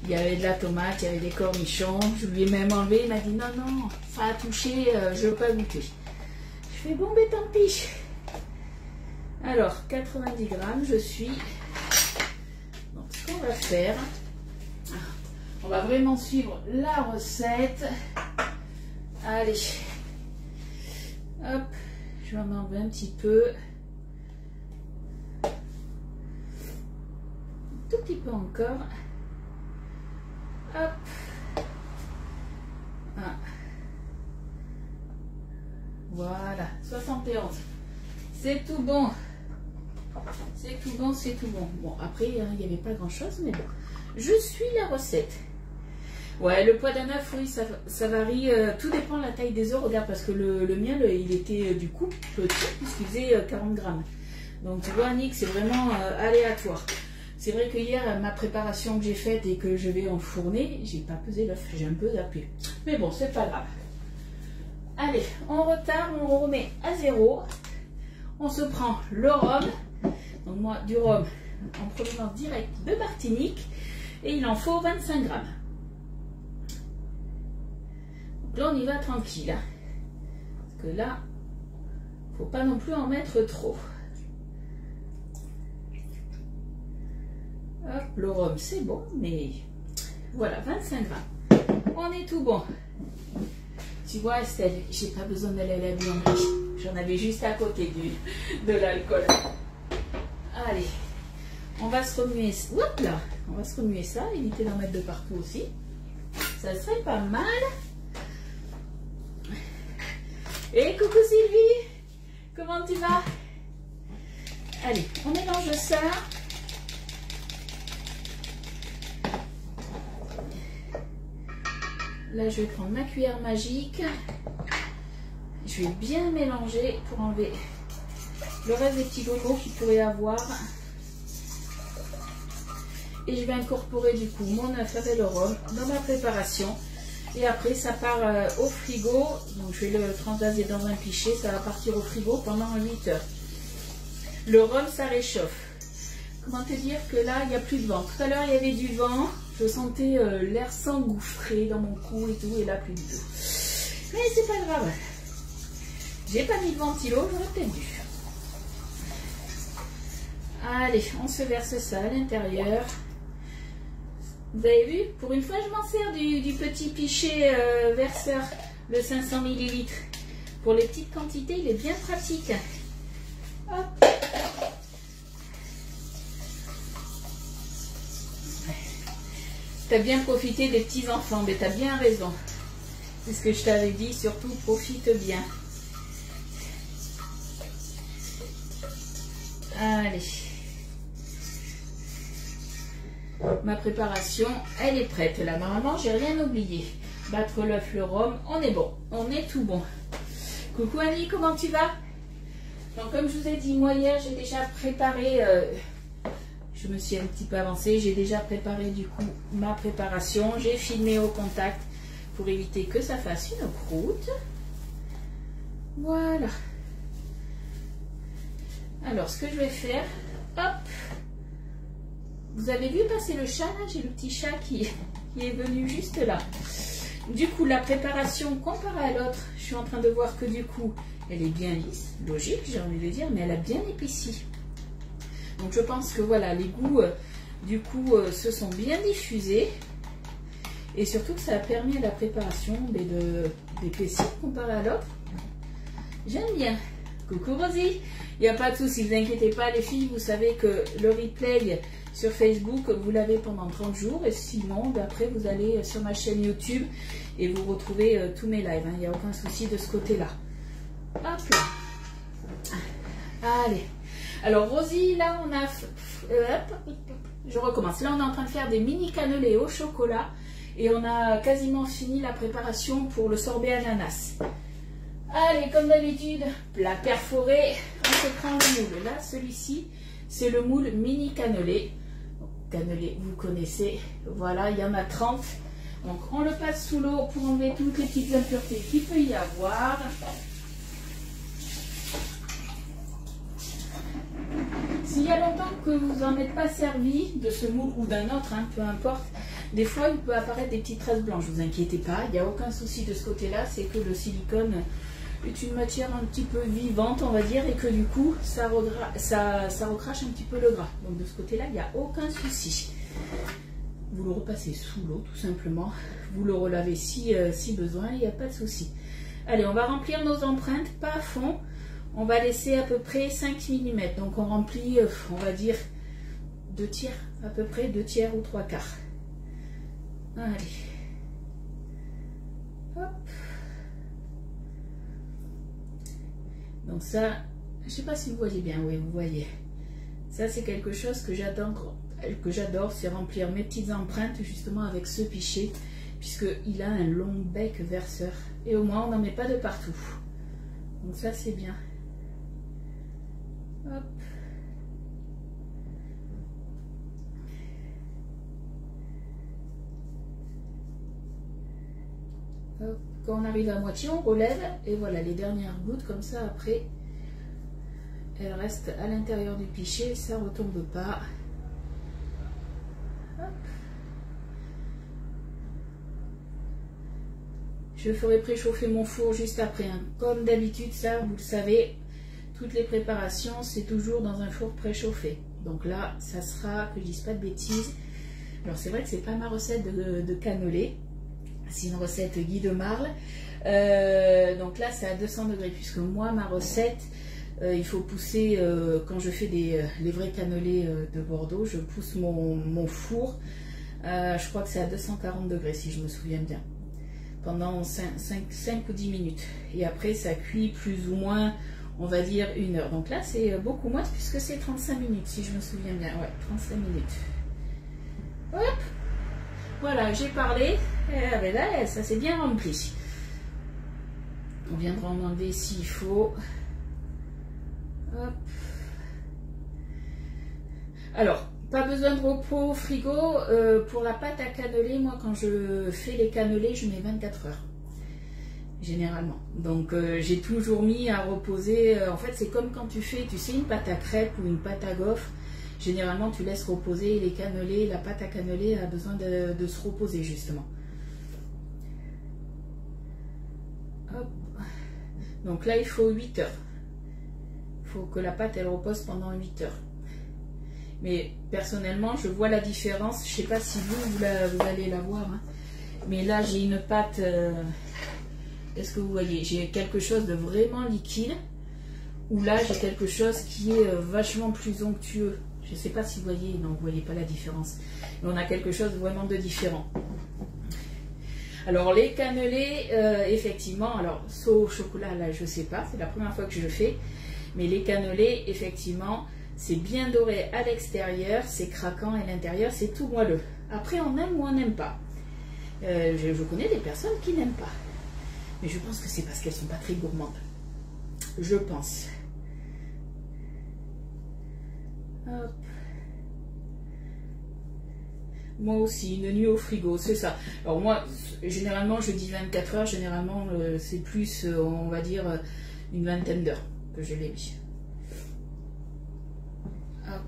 A: il y avait de la tomate, il y avait des cornichons. Je lui ai même enlevé, il m'a dit non, non, ça a touché, je ne veux pas goûter. Je fais bon, ben tant pis. Alors, 90 grammes, je suis. Donc, ce qu'on va faire, on va vraiment suivre la recette. Allez, hop, je vais en enlever un petit peu. Un tout petit peu encore. Hop. Ah. Voilà, 71. C'est tout bon. C'est tout bon, c'est tout bon. Bon, après, il n'y avait pas grand-chose, mais bon. Je suis la recette. Ouais, le poids d'un œuf, oui, ça varie. Tout dépend de la taille des œufs. Regarde, parce que le mien, il était du coup petit, puisqu'il faisait 40 grammes. Donc, tu vois, Annick, c'est vraiment aléatoire. C'est vrai que hier, ma préparation que j'ai faite et que je vais enfourner, j'ai pas pesé l'œuf, j'ai un peu zappé. Mais bon, c'est pas grave. Allez, on retarde, on remet à 0. On se prend le rhum. Donc moi, du rhum en provenance directe de Martinique. Et il en faut 25 grammes. Donc là, on y va tranquille. Hein. Parce que là, faut pas non plus en mettre trop. Hop, le rhum, c'est bon, mais voilà, 25 grammes. On est tout bon. Tu vois, Estelle, j'ai pas besoin d'aller à la buanderie. J'en avais juste à côté de l'alcool. Allez, on va se remuer. Hop là, on va se remuer ça, éviter d'en mettre de partout aussi. Ça serait pas mal. Et coucou Sylvie, comment tu vas? Allez, on mélange ça. Là, je vais prendre ma cuillère magique. Je vais bien mélanger pour enlever le reste des petits gomos qu'il pourrait y avoir. Et je vais incorporer du coup mon œuf avec le rhum dans ma préparation. Et après, ça part au frigo. Donc, je vais le transvaser dans un pichet. Ça va partir au frigo pendant 8 heures. Le rhum, ça réchauffe. Comment te dire que là, il n'y a plus de vent. Tout à l'heure, il y avait du vent. Je sentais l'air s'engouffrer dans mon cou et tout. Et là, plus du tout. Mais c'est pas grave. J'ai pas mis de ventilo, j'aurais peut-être dû. Allez, on se verse ça à l'intérieur. Vous avez vu? Pour une fois, je m'en sers du petit pichet verseur, le 500 ml. Pour les petites quantités, il est bien pratique. Hop. T'as bien profité des petits enfants, mais t'as bien raison. C'est ce que je t'avais dit, surtout profite bien. Allez. Ma préparation, elle est prête. Là, normalement, j'ai rien oublié. Battre l'œuf, le rhum, on est bon. On est tout bon. Coucou Annie, comment tu vas? Donc, comme je vous ai dit, moi hier, j'ai déjà préparé... je me suis un petit peu avancée. J'ai déjà préparé du coup ma préparation. J'ai filmé au contact pour éviter que ça fasse une croûte. Voilà. Alors, ce que je vais faire, hop, vous avez vu passer le chat là? J'ai le petit chat qui est venu juste là. Du coup, la préparation comparée à l'autre, je suis en train de voir que du coup, elle est bien lisse, logique, j'ai envie de dire, mais elle a bien épaissi. Donc, je pense que voilà, les goûts, du coup, se sont bien diffusés. Et surtout que ça a permis à la préparation d'épaissir comparé à l'autre. J'aime bien. Coucou Rosie, il n'y a pas de souci, ne vous inquiétez pas les filles, vous savez que le replay sur Facebook, vous l'avez pendant 30 jours et sinon, après vous allez sur ma chaîne YouTube et vous retrouvez tous mes lives, il n'y a aucun souci de ce côté-là. Hop là. Allez. Alors Rosie, là on a... je recommence. Là on est en train de faire des mini cannelés au chocolat et on a quasiment fini la préparation pour le sorbet ananas. Allez, comme d'habitude, plat perforé, on se prend le moule. Là, celui-ci, c'est le moule mini cannelé. Cannelé, vous connaissez. Voilà, il y en a 30. Donc, on le passe sous l'eau pour enlever toutes les petites impuretés qu'il peut y avoir. S'il y a longtemps que vous n'en êtes pas servi de ce moule ou d'un autre, hein, peu importe, des fois, il peut apparaître des petites traces blanches. Ne vous inquiétez pas, il n'y a aucun souci de ce côté-là. C'est que le silicone est une matière un petit peu vivante, on va dire, et que du coup, ça recrache un petit peu le gras. Donc de ce côté-là, il n'y a aucun souci. Vous le repassez sous l'eau, tout simplement. Vous le relavez si besoin, il n'y a pas de souci. Allez, on va remplir nos empreintes, pas à fond. On va laisser à peu près 5 mm. Donc on remplit, on va dire, 2 tiers, à peu près 2 tiers ou 3 quarts. Allez. Hop. Donc ça, je ne sais pas si vous voyez bien, oui, vous voyez. Ça, c'est quelque chose que j'adore, c'est remplir mes petites empreintes justement avec ce pichet, puisqu'il a un long bec verseur. Et au moins, on n'en met pas de partout. Donc ça, c'est bien. Hop. Hop. Quand on arrive à moitié, on relève et voilà les dernières gouttes comme ça. Après, elles restent à l'intérieur du pichet, ça ne retombe pas. Hop. Je ferai préchauffer mon four juste après, hein. Comme d'habitude, ça vous le savez, toutes les préparations c'est toujours dans un four préchauffé. Donc là, ça sera, que je dise pas de bêtises. Alors c'est vrai que c'est pas ma recette de cannelé. C'est une recette Guy de Marle. Donc là, c'est à 200 degrés, puisque moi, ma recette, il faut pousser, quand je fais les vrais cannelés de Bordeaux, je pousse mon four, je crois que c'est à 240 degrés, si je me souviens bien, pendant 5 ou 10 minutes. Et après, ça cuit plus ou moins, on va dire, 1 heure. Donc là, c'est beaucoup moins, puisque c'est 35 minutes, si je me souviens bien. Ouais, 35 minutes. Hop! Voilà, j'ai parlé, et là, ça s'est bien rempli. On viendra en enlever s'il faut. Hop. Alors, pas besoin de repos au frigo. Pour la pâte à cannelé, moi, quand je fais les cannelés, je mets 24 heures. Généralement. Donc, j'ai toujours mis à reposer. En fait, c'est comme quand tu fais, tu sais, une pâte à crêpes ou une pâte à gaufres. Généralement, tu laisses reposer les cannelés. La pâte à cannelé a besoin de se reposer, justement. Hop. Donc là, il faut 8 heures. Il faut que la pâte, elle repose pendant 8 heures. Mais personnellement, je vois la différence. Je ne sais pas si vous allez la voir. Hein. Mais là, j'ai une pâte... Est-ce que vous voyez? J'ai quelque chose de vraiment liquide. Ou là, j'ai quelque chose qui est vachement plus onctueux. Je ne sais pas si vous voyez, non, vous ne voyez pas la différence. Mais on a quelque chose vraiment de différent. Alors, les cannelés, effectivement, alors, saut au chocolat, là, je ne sais pas, c'est la première fois que je le fais. Mais les cannelés, effectivement, C'est bien doré à l'extérieur, c'est craquant à l'intérieur, c'est tout moelleux. Après, on aime ou on n'aime pas. Je connais des personnes qui n'aiment pas. Mais je pense que c'est parce qu'elles ne sont pas très gourmandes. Je pense. Hop. Moi aussi, une nuit au frigo, c'est ça. Alors moi, généralement, je dis 24 heures, généralement, c'est plus, on va dire, une vingtaine d'heures que je l'ai mis. Hop.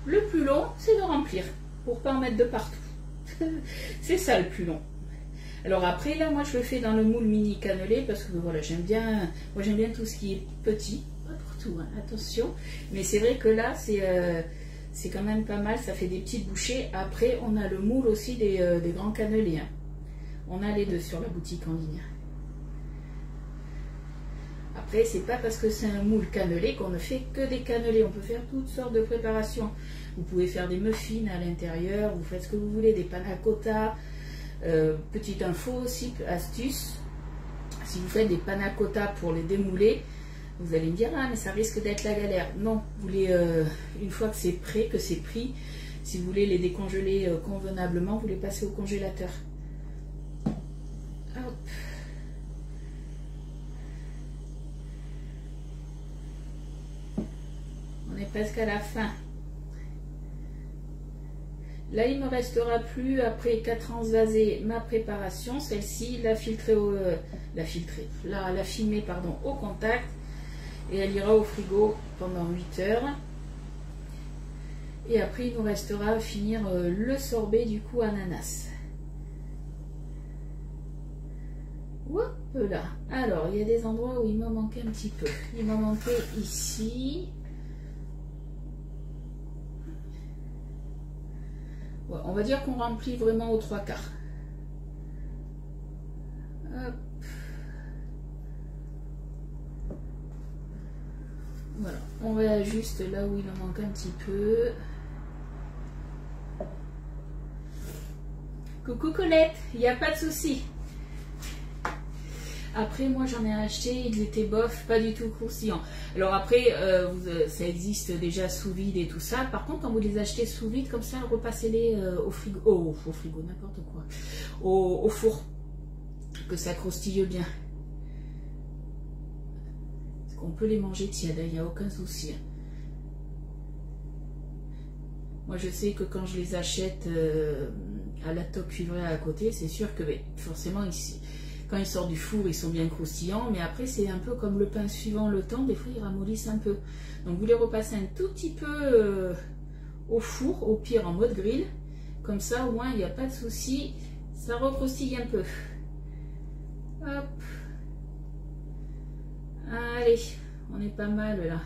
A: Le plus long, c'est de remplir, pour pas en mettre de partout. C'est ça le plus long. Alors après, là, moi, je le fais dans le moule mini cannelé, parce que voilà, j'aime bien tout ce qui est petit. Pas pour tout, hein, attention. Mais c'est vrai que là, c'est quand même pas mal, ça fait des petites bouchées. Après, on a le moule aussi des grands cannelés. Hein. On a les deux sur la boutique en ligne. Après, c'est pas parce que c'est un moule cannelé qu'on ne fait que des cannelés. On peut faire toutes sortes de préparations. Vous pouvez faire des muffins à l'intérieur, vous faites ce que vous voulez, des panna cotta. Petite info aussi, astuce. Si vous faites des panna cotta pour les démouler, vous allez me dire, ah mais ça risque d'être la galère. Non, vous voulez, une fois que c'est prêt, que c'est pris, si vous voulez les décongeler convenablement, vous les passez au congélateur. Hop. On est presque à la fin. Là, il ne me restera plus, après 4 ans vasés, ma préparation. Celle-ci, la filmer au contact. Et elle ira au frigo pendant 8 heures. Et après, il nous restera à finir le sorbet du coup ananas. Hop là. Alors, il y a des endroits où il m'en manquait un petit peu. Il m'en manquait ici. Ouais, on va dire qu'on remplit vraiment aux 3/4. Hop. Voilà, on réajuste là où il en manque un petit peu. Coucou Colette, il n'y a pas de souci. Après, moi j'en ai acheté, ils étaient bof, pas du tout croustillants. Alors après, ça existe déjà sous vide et tout ça. Par contre, quand vous les achetez sous vide, comme ça, repassez-les au frigo, au frigo, n'importe quoi, au four, que ça croustille bien. Parce qu'on peut les manger tièdes, il n'y a aucun souci. Moi, je sais que quand je les achète à la toque cuivrée à côté, c'est sûr que forcément ici. Quand ils sortent du four, ils sont bien croustillants, mais après, c'est un peu comme le pain suivant le temps, des fois, ils ramollissent un peu. Donc, vous les repassez un tout petit peu au four, au pire en mode grill. Comme ça, au moins, il n'y a pas de souci, ça recroustille un peu. Hop. Allez, on est pas mal là.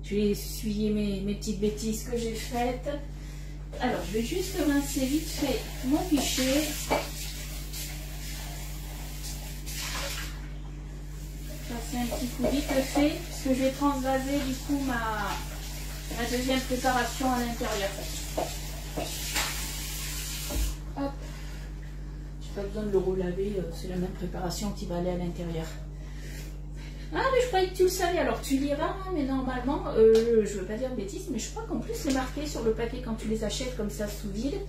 A: Je vais essuyer mes petites bêtises que j'ai faites. Alors, je vais juste rincer vite fait mon pichet. C'est un petit coup vite fait, puisque je vais transvaser du coup ma deuxième préparation à l'intérieur. Hop. J'ai pas besoin de le relaver, c'est la même préparation qui va aller à l'intérieur. Ah mais je croyais que tu le savais, alors tu liras, mais normalement, je veux pas dire de bêtises, mais je crois qu'en plus c'est marqué sur le paquet quand tu les achètes comme ça sous vide.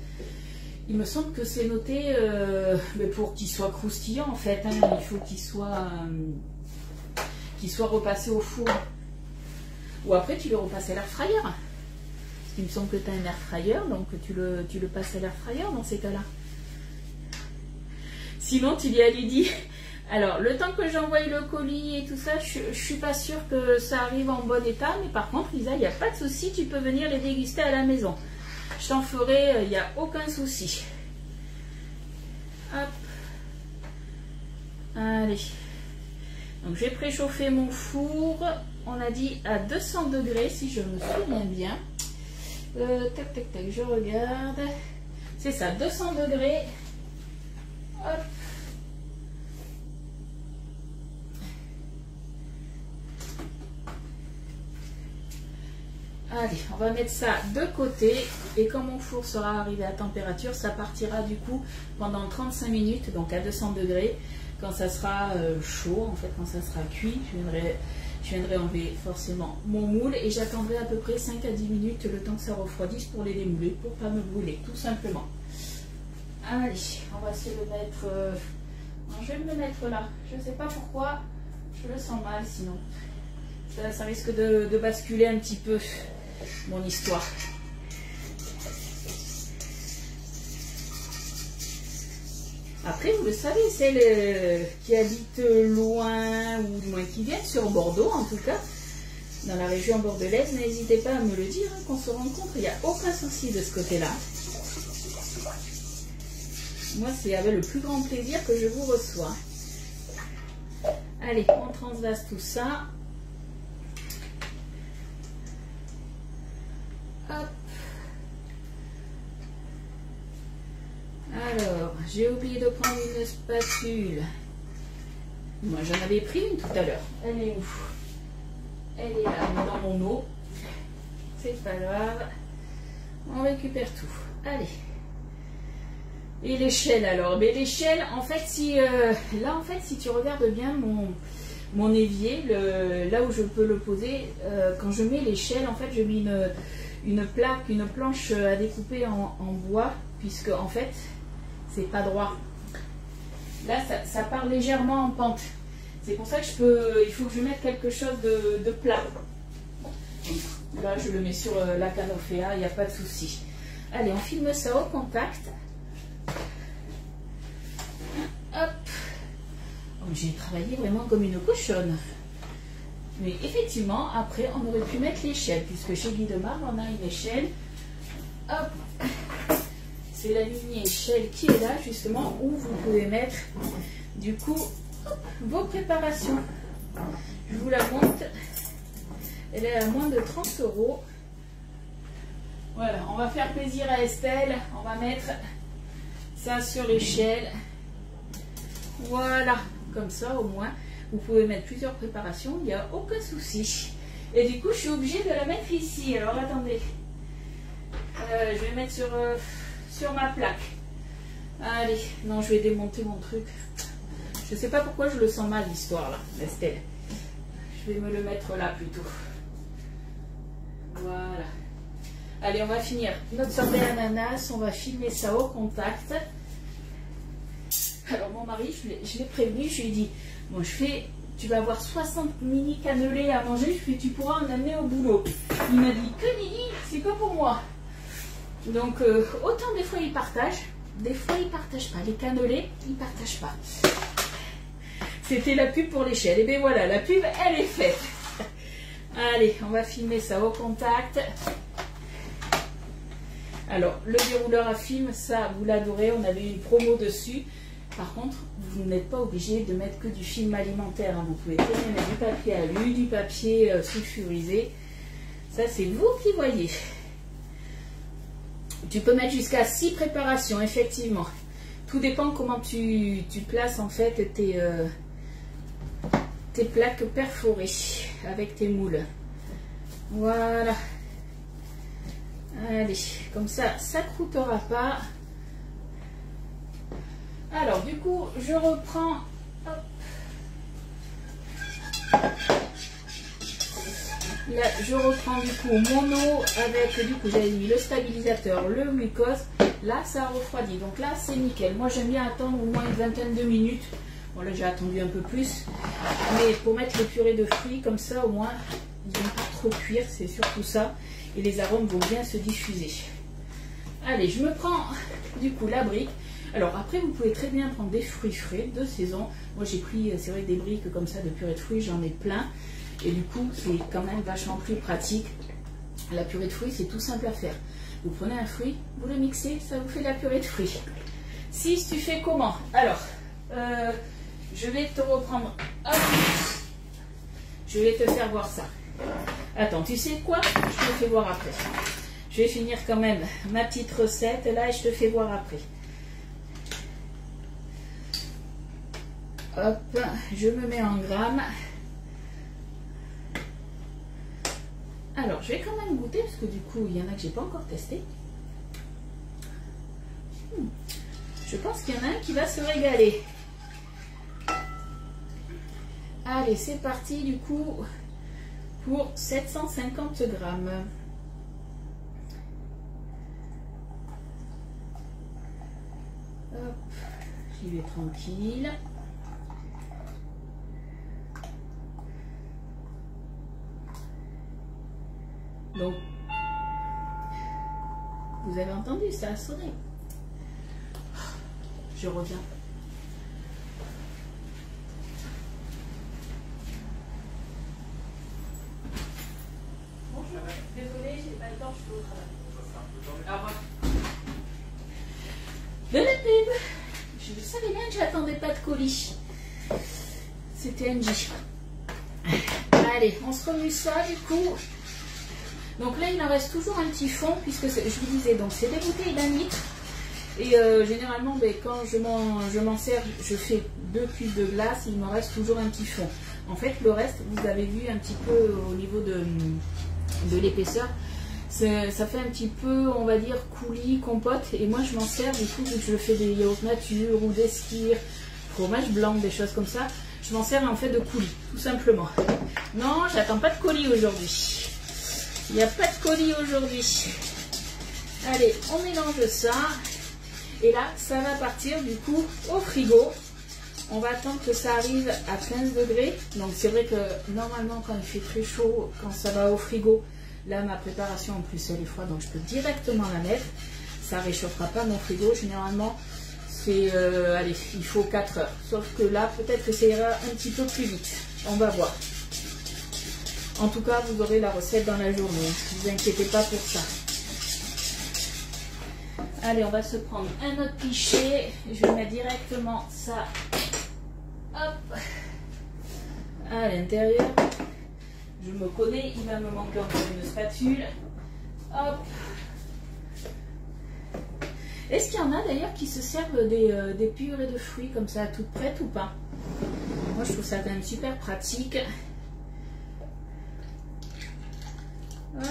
A: Il me semble que c'est noté pour qu'il soit croustillant en fait, hein, il faut qu'il soit repassé au four. Ou après tu le repasses à l'air fryer. Parce qu'il me semble que tu as un air fryer, donc tu le passes à l'air fryer dans ces cas-là. Sinon tu dis à Lydie, alors le temps que j'envoie le colis et tout ça, je suis pas sûre que ça arrive en bon état, mais par contre Lisa, il n'y a pas de souci, tu peux venir les déguster à la maison. Je t'en ferai, il n'y a aucun souci. Hop. Allez. Donc j'ai préchauffé mon four, on a dit à 200 degrés si je me souviens bien. Tac tac tac, je regarde. C'est ça, 200 degrés. Hop. Allez, on va mettre ça de côté et quand mon four sera arrivé à température, ça partira du coup pendant 35 minutes, donc à 200 degrés. quand ça sera chaud, en fait, quand ça sera cuit, je viendrai enlever forcément mon moule et j'attendrai à peu près 5 à 10 minutes le temps que ça refroidisse pour les démouler, pour pas me brûler, tout simplement. Allez, on va se le mettre... non, je vais me le mettre là. Je ne sais pas pourquoi, je le sens mal sinon. Ça risque de basculer un petit peu mon histoire. Après, vous le savez, celles qui habitent loin ou du moins qui viennent sur Bordeaux, en tout cas, dans la région bordelaise, n'hésitez pas à me le dire, qu'on se rencontre, il n'y a aucun souci de ce côté-là. Moi, c'est avec le plus grand plaisir que je vous reçois. Allez, on transvase tout ça. Hop. Alors, j'ai oublié de prendre une spatule. Moi, j'en avais pris une tout à l'heure. Elle est où? Elle est là, dans mon eau. C'est pas grave. On récupère tout. Allez. Et l'échelle alors? Mais l'échelle, en fait, là, en fait, si tu regardes bien mon évier, là où je peux le poser, quand je mets l'échelle, en fait, je mets une plaque, une planche à découper en bois, puisque, en fait, c'est pas droit. Là, ça part légèrement en pente. C'est pour ça que il faut que je mette quelque chose de plat. Là, je le mets sur la canophéa, il n'y a pas de souci. Allez, on filme ça au contact. Hop. J'ai travaillé vraiment comme une cochonne. Mais effectivement, après, on aurait pu mettre l'échelle, puisque chez Guy de Marbre, on a une échelle. Hop. C'est la lignée échelle qui est là, justement, où vous pouvez mettre, du coup, vos préparations. Je vous la montre. Elle est à moins de 30 €. Voilà, on va faire plaisir à Estelle. On va mettre ça sur l'échelle. Voilà, comme ça, au moins, vous pouvez mettre plusieurs préparations. Il n'y a aucun souci. Et du coup, je suis obligée de la mettre ici. Alors, attendez. Je vais mettre sur ma plaque. Allez, non, je vais démonter mon truc. Je sais pas pourquoi je le sens mal, l'histoire, là, Estelle. Je vais me le mettre là, plutôt. Voilà. Allez, on va finir notre sorbet ananas. On va filmer ça au contact. Alors, mon mari, je l'ai prévenu. Je lui ai dit, bon, tu vas avoir 60 mini cannelés à manger. Je lui ai dit, tu pourras en amener au boulot. Il m'a dit, que nini, c'est que pour moi. Donc, autant des fois, ils partagent. Des fois, ils ne partagent pas. Les cannelés, ils ne partagent pas. C'était la pub pour l'échelle. Et bien voilà, la pub, elle est faite. Allez, on va filmer ça au contact. Alors, le dérouleur à film, ça, vous l'adorez. On avait une promo dessus. Par contre, vous n'êtes pas obligé de mettre que du film alimentaire. Hein. Vous pouvez très bien mettre du papier alu, du papier sulfurisé. Ça, c'est vous qui voyez. Tu peux mettre jusqu'à 6 préparations, effectivement. Tout dépend comment tu places en fait tes plaques perforées avec tes moules. Voilà. Allez, comme ça, ça ne croûtera pas. Alors, du coup, je reprends. Hop. Là, je reprends du coup mon eau avec, du coup, j'avais mis le stabilisateur, le glucose. Là, ça a refroidi. Donc là, c'est nickel. Moi, j'aime bien attendre au moins une vingtaine de minutes. Bon, là, j'ai attendu un peu plus. Mais pour mettre les purées de fruits, comme ça, au moins, ils ne vont pas trop cuire. C'est surtout ça. Et les arômes vont bien se diffuser. Allez, je me prends, du coup, la brique. Alors, après, vous pouvez très bien prendre des fruits frais de saison. Moi, j'ai pris, c'est vrai, des briques comme ça de purée de fruits. J'en ai plein. Et du coup, c'est quand même vachement plus pratique. La purée de fruits, c'est tout simple à faire. Vous prenez un fruit, vous le mixez, ça vous fait de la purée de fruits. Si tu fais comment? Alors, je vais te reprendre. Hop, je vais te faire voir ça. Attends, tu sais quoi? Je te fais voir après. Je vais finir quand même ma petite recette là et je te fais voir après. Hop, je me mets en grammes. Alors, je vais quand même goûter parce que du coup, il y en a que j'ai pas encore testé. Je pense qu'il y en a un qui va se régaler. Allez, c'est parti du coup pour 750 grammes. Hop, j'y vais tranquille. Donc, vous avez entendu, ça a sonné. Je reviens. Bonjour, désolée, j'ai pas le temps, je suis au travail. Au revoir. De la pub. Je savais bien que j'attendais pas de colis. C'était NJ. Allez, on se remue ça du coup. Donc là, il en reste toujours un petit fond, puisque je vous disais, donc c'est des bouteilles d'1 litre. Et généralement, quand je m'en sers, je fais 2 cubes de glace, il m'en reste toujours un petit fond. En fait, le reste, vous avez vu un petit peu au niveau de l'épaisseur, ça fait un petit peu, on va dire, coulis, compote. Et moi, je m'en sers, du coup, vu que je fais des yaourts nature ou des skyrs, fromage blanc, des choses comme ça, je m'en sers en fait de coulis, tout simplement. Non, j'attends pas de colis aujourd'hui. Il n'y a pas de colis aujourd'hui. Allez, on mélange ça. Et là, ça va partir du coup au frigo. On va attendre que ça arrive à 15 degrés. Donc c'est vrai que normalement quand il fait très chaud, quand ça va au frigo, là ma préparation en plus elle est froide, donc je peux directement la mettre. Ça ne réchauffera pas mon frigo. Généralement, c'est allez, il faut 4 heures. Sauf que là, peut-être que ça ira un petit peu plus vite. On va voir. En tout cas, vous aurez la recette dans la journée. Ne vous inquiétez pas pour ça. Allez, on va se prendre un autre pichet. Je vais mettre directement ça, hop, à l'intérieur. Je me connais, il va me manquer encore une spatule. Hop. Est-ce qu'il y en a d'ailleurs qui se servent des purées de fruits comme ça, toutes prêtes ou pas? Moi, je trouve ça quand même super pratique. Hop.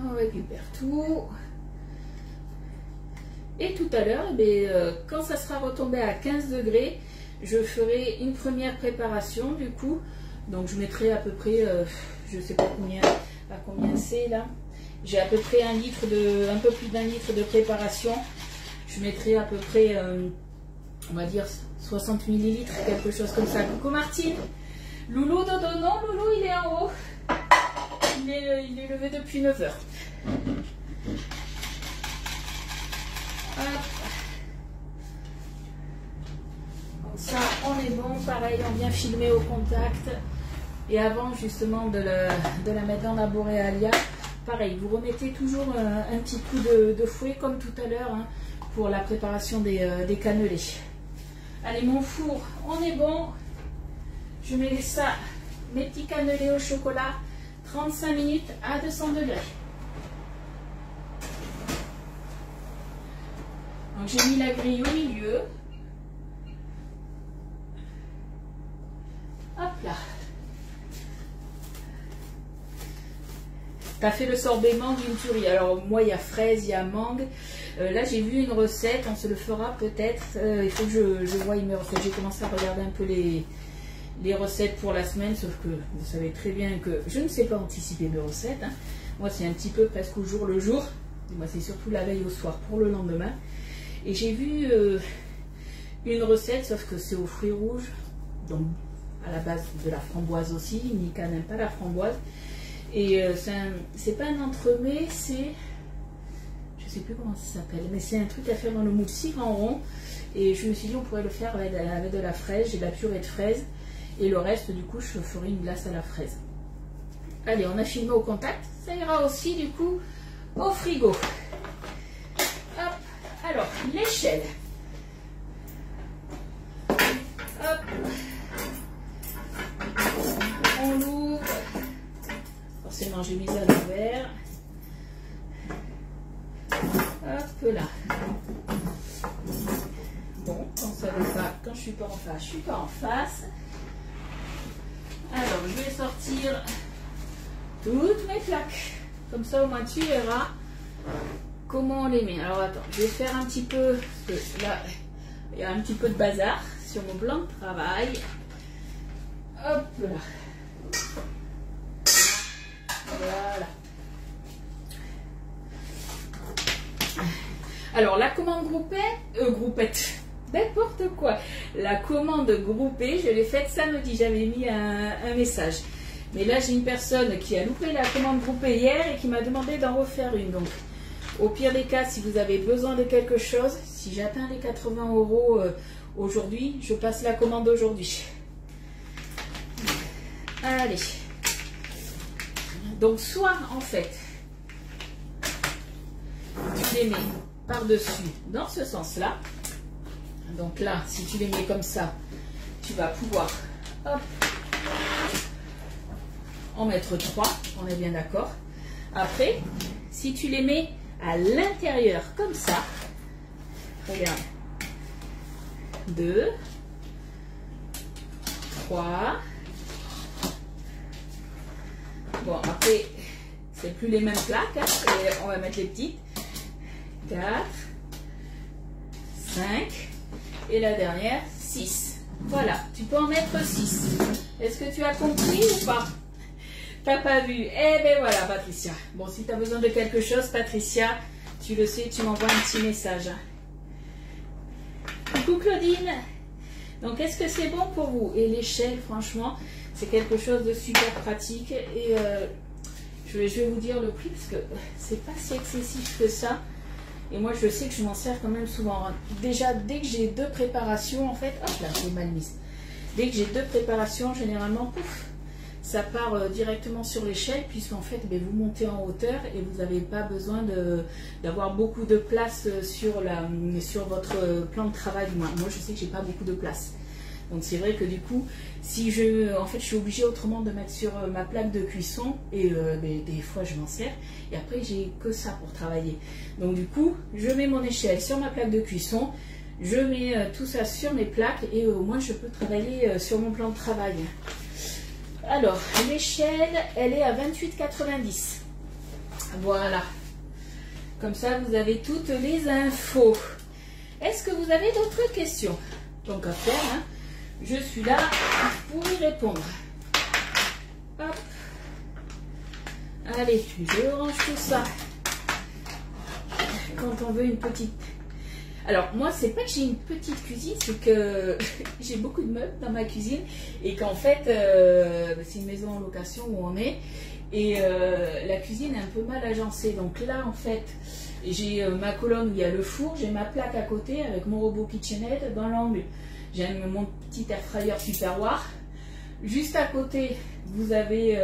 A: On récupère tout. Et tout à l'heure, quand ça sera retombé à 15 degrés, je ferai une première préparation du coup. Donc je mettrai à peu près, je ne sais pas à combien c'est là. J'ai à peu près un peu plus d'1 litre de préparation. Je mettrai à peu près, on va dire 60 millilitres, quelque chose comme ça. Coucou Martine. Loulou, dodo, non, Loulou il est en haut. Il est levé depuis 9 heures. Hop. Comme ça, on est bon. Pareil, on vient filmer au contact. Et avant justement de la mettre dans la Borealia, pareil, vous remettez toujours un petit coup de fouet comme tout à l'heure hein, pour la préparation des cannelés. Allez, mon four, on est bon. Je mets ça, mes petits cannelés au chocolat. 35 minutes à 200 degrés. Donc j'ai mis la grille au milieu. Hop là. T'as fait le sorbet mangue d'une tuerie. Alors moi il y a fraise, il y a mangue. Là j'ai vu une recette, on se le fera peut-être. Il faut que je voie mes recettes. J'ai commencé à regarder un peu les recettes pour la semaine, sauf que vous savez très bien que je ne sais pas anticiper mes recettes. Hein. Moi, c'est un petit peu presque au jour le jour. Moi, c'est surtout la veille au soir pour le lendemain. Et j'ai vu une recette, sauf que c'est aux fruits rouges, donc à la base de la framboise aussi. Mika n'aime pas la framboise. Et c'est pas un entremets, c'est... Je sais plus comment ça s'appelle, mais c'est un truc à faire dans le moule si grand rond. Et je me suis dit, on pourrait le faire avec de la fraise. J'ai de la purée de fraise. Et le reste, du coup, je ferai une glace à la fraise. Allez, on a filmé au contact. Ça ira aussi, du coup, au frigo. Hop. Alors, l'échelle. Hop. On l'ouvre. Forcément, j'ai mis ça à l'envers. Hop là. Bon, quand ça veut pas, quand je suis pas en face, je suis pas en face. Alors, je vais sortir toutes mes plaques. Comme ça, au moins, tu verras comment on les met. Alors, attends, je vais faire un petit peu. Parce que là, Il y a un petit peu de bazar sur mon plan de travail. Hop là. Voilà. Alors la commande groupette, n'importe quoi. La commande groupée, je l'ai faite samedi, j'avais mis un message. Mais là j'ai une personne qui a loupé la commande groupée hier et qui m'a demandé d'en refaire une. Donc au pire des cas, si vous avez besoin de quelque chose, si j'atteins les 80 € aujourd'hui, je passe la commande aujourd'hui. Allez. Donc soit en fait, tu les mets par-dessus dans ce sens-là. Donc là, si tu les mets comme ça, tu vas pouvoir hop, en mettre 3, on est bien d'accord. Après, si tu les mets à l'intérieur comme ça, regarde, 2, 3. Bon, après, c'est plus les mêmes plaques, hein, et on va mettre les petites. 4, 5, et la dernière, 6. Voilà, tu peux en mettre 6. Est-ce que tu as compris ou pas? T'as pas vu? Eh ben voilà, Patricia. Bon, si tu as besoin de quelque chose, Patricia, tu le sais, tu m'envoies un petit message. Coucou Claudine. Donc, est-ce que c'est bon pour vous? Et l'échelle, franchement, c'est quelque chose de super pratique. Et je vais vous dire le prix, parce que c'est pas si excessif que ça. Et moi, je sais que je m'en sers quand même souvent. Déjà, dès que j'ai 2 préparations, en fait, hop là, j'ai mal mise. Dès que j'ai 2 préparations, généralement, pouf, ça part directement sur l'échelle, puisqu'en fait, ben, vous montez en hauteur et vous n'avez pas besoin d'avoir beaucoup de place sur votre plan de travail. Moi, je sais que j'ai pas beaucoup de place. Donc c'est vrai que du coup, si je suis obligée autrement de mettre sur ma plaque de cuisson et des fois je m'en sers et après j'ai que ça pour travailler. Donc du coup, je mets mon échelle sur ma plaque de cuisson, je mets tout ça sur mes plaques et au moins je peux travailler sur mon plan de travail. Alors l'échelle, elle est à 28,90. Voilà. Comme ça, vous avez toutes les infos. Est-ce que vous avez d'autres questions? Donc à faire, hein. Je suis là pour y répondre. Hop. Allez, je range tout ça. Quand on veut une petite... Alors, moi, c'est pas que j'ai une petite cuisine, c'est que j'ai beaucoup de meubles dans ma cuisine et qu'en fait, c'est une maison en location où on est et la cuisine est un peu mal agencée. Donc là, en fait, j'ai ma colonne où il y a le four, j'ai ma plaque à côté avec mon robot KitchenAid dans l'angle. J'ai mon petit air fryer Superwar. Juste à côté, vous avez,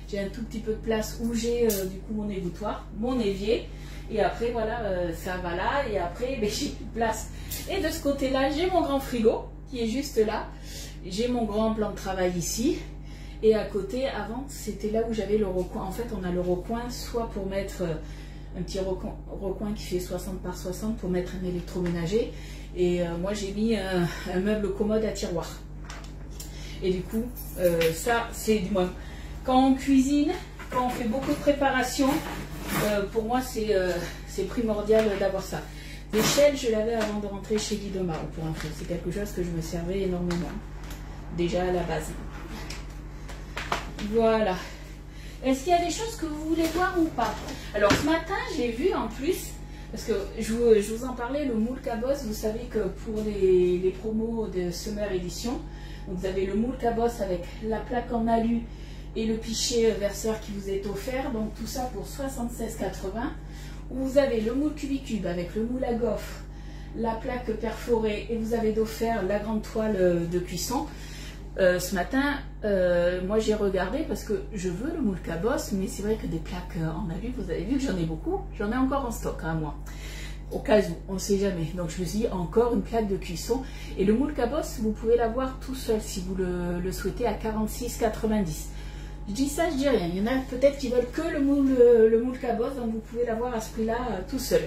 A: j'ai un tout petit peu de place où j'ai du coup mon égouttoir, mon évier. Et après, voilà, ça va là. Et après, ben, j'ai plus de place. Et de ce côté-là, j'ai mon grand frigo qui est juste là. J'ai mon grand plan de travail ici. Et à côté, avant, c'était là où j'avais le recoin. En fait, on a le recoin soit pour mettre un petit recoin qui fait 60 par 60 pour mettre un électroménager. Et moi, j'ai mis un meuble commode à tiroir. Et du coup, ça, c'est du moins. Quand on cuisine, quand on fait beaucoup de préparation, pour moi, c'est primordial d'avoir ça. L'échelle, je l'avais avant de rentrer chez Guy Demar, pour info. C'est quelque chose que je me servais énormément, déjà à la base. Voilà. Est-ce qu'il y a des choses que vous voulez voir ou pas? Alors, ce matin, j'ai vu en plus... Parce que je vous en parlais, le moule Cabos, vous savez que pour les promos de Summer Edition, vous avez le moule Cabos avec la plaque en alu et le pichet verseur qui vous est offert, donc tout ça pour 76,80. Vous avez le moule Cubicube avec le moule à gaufre, la plaque perforée et vous avez d'offert la grande toile de cuisson. Ce matin, moi j'ai regardé parce que je veux le moule Cabos, mais c'est vrai que des plaques en alu, vous avez vu que j'en ai beaucoup, j'en ai encore en stock, hein, moi. Au cas où, on ne sait jamais. Donc je me suis dit, encore une plaque de cuisson. Et le moule Cabos, vous pouvez l'avoir tout seul si vous le souhaitez à 46,90. Je dis ça, je dis rien. Il y en a peut-être qui veulent que le moule Cabos, donc vous pouvez l'avoir à ce prix-là tout seul.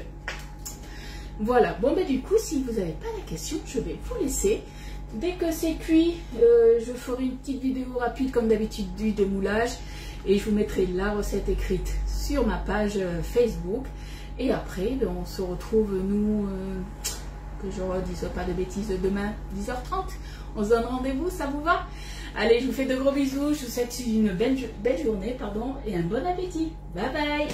A: Voilà. Bon, ben du coup, si vous n'avez pas la question, je vais vous laisser. Dès que c'est cuit, je ferai une petite vidéo rapide comme d'habitude du démoulage et je vous mettrai la recette écrite sur ma page Facebook. Et après, ben, on se retrouve nous que je ne dise pas de bêtises demain, 10h30. On se donne rendez-vous, ça vous va? Allez, je vous fais de gros bisous, je vous souhaite une belle journée, pardon, et un bon appétit. Bye bye!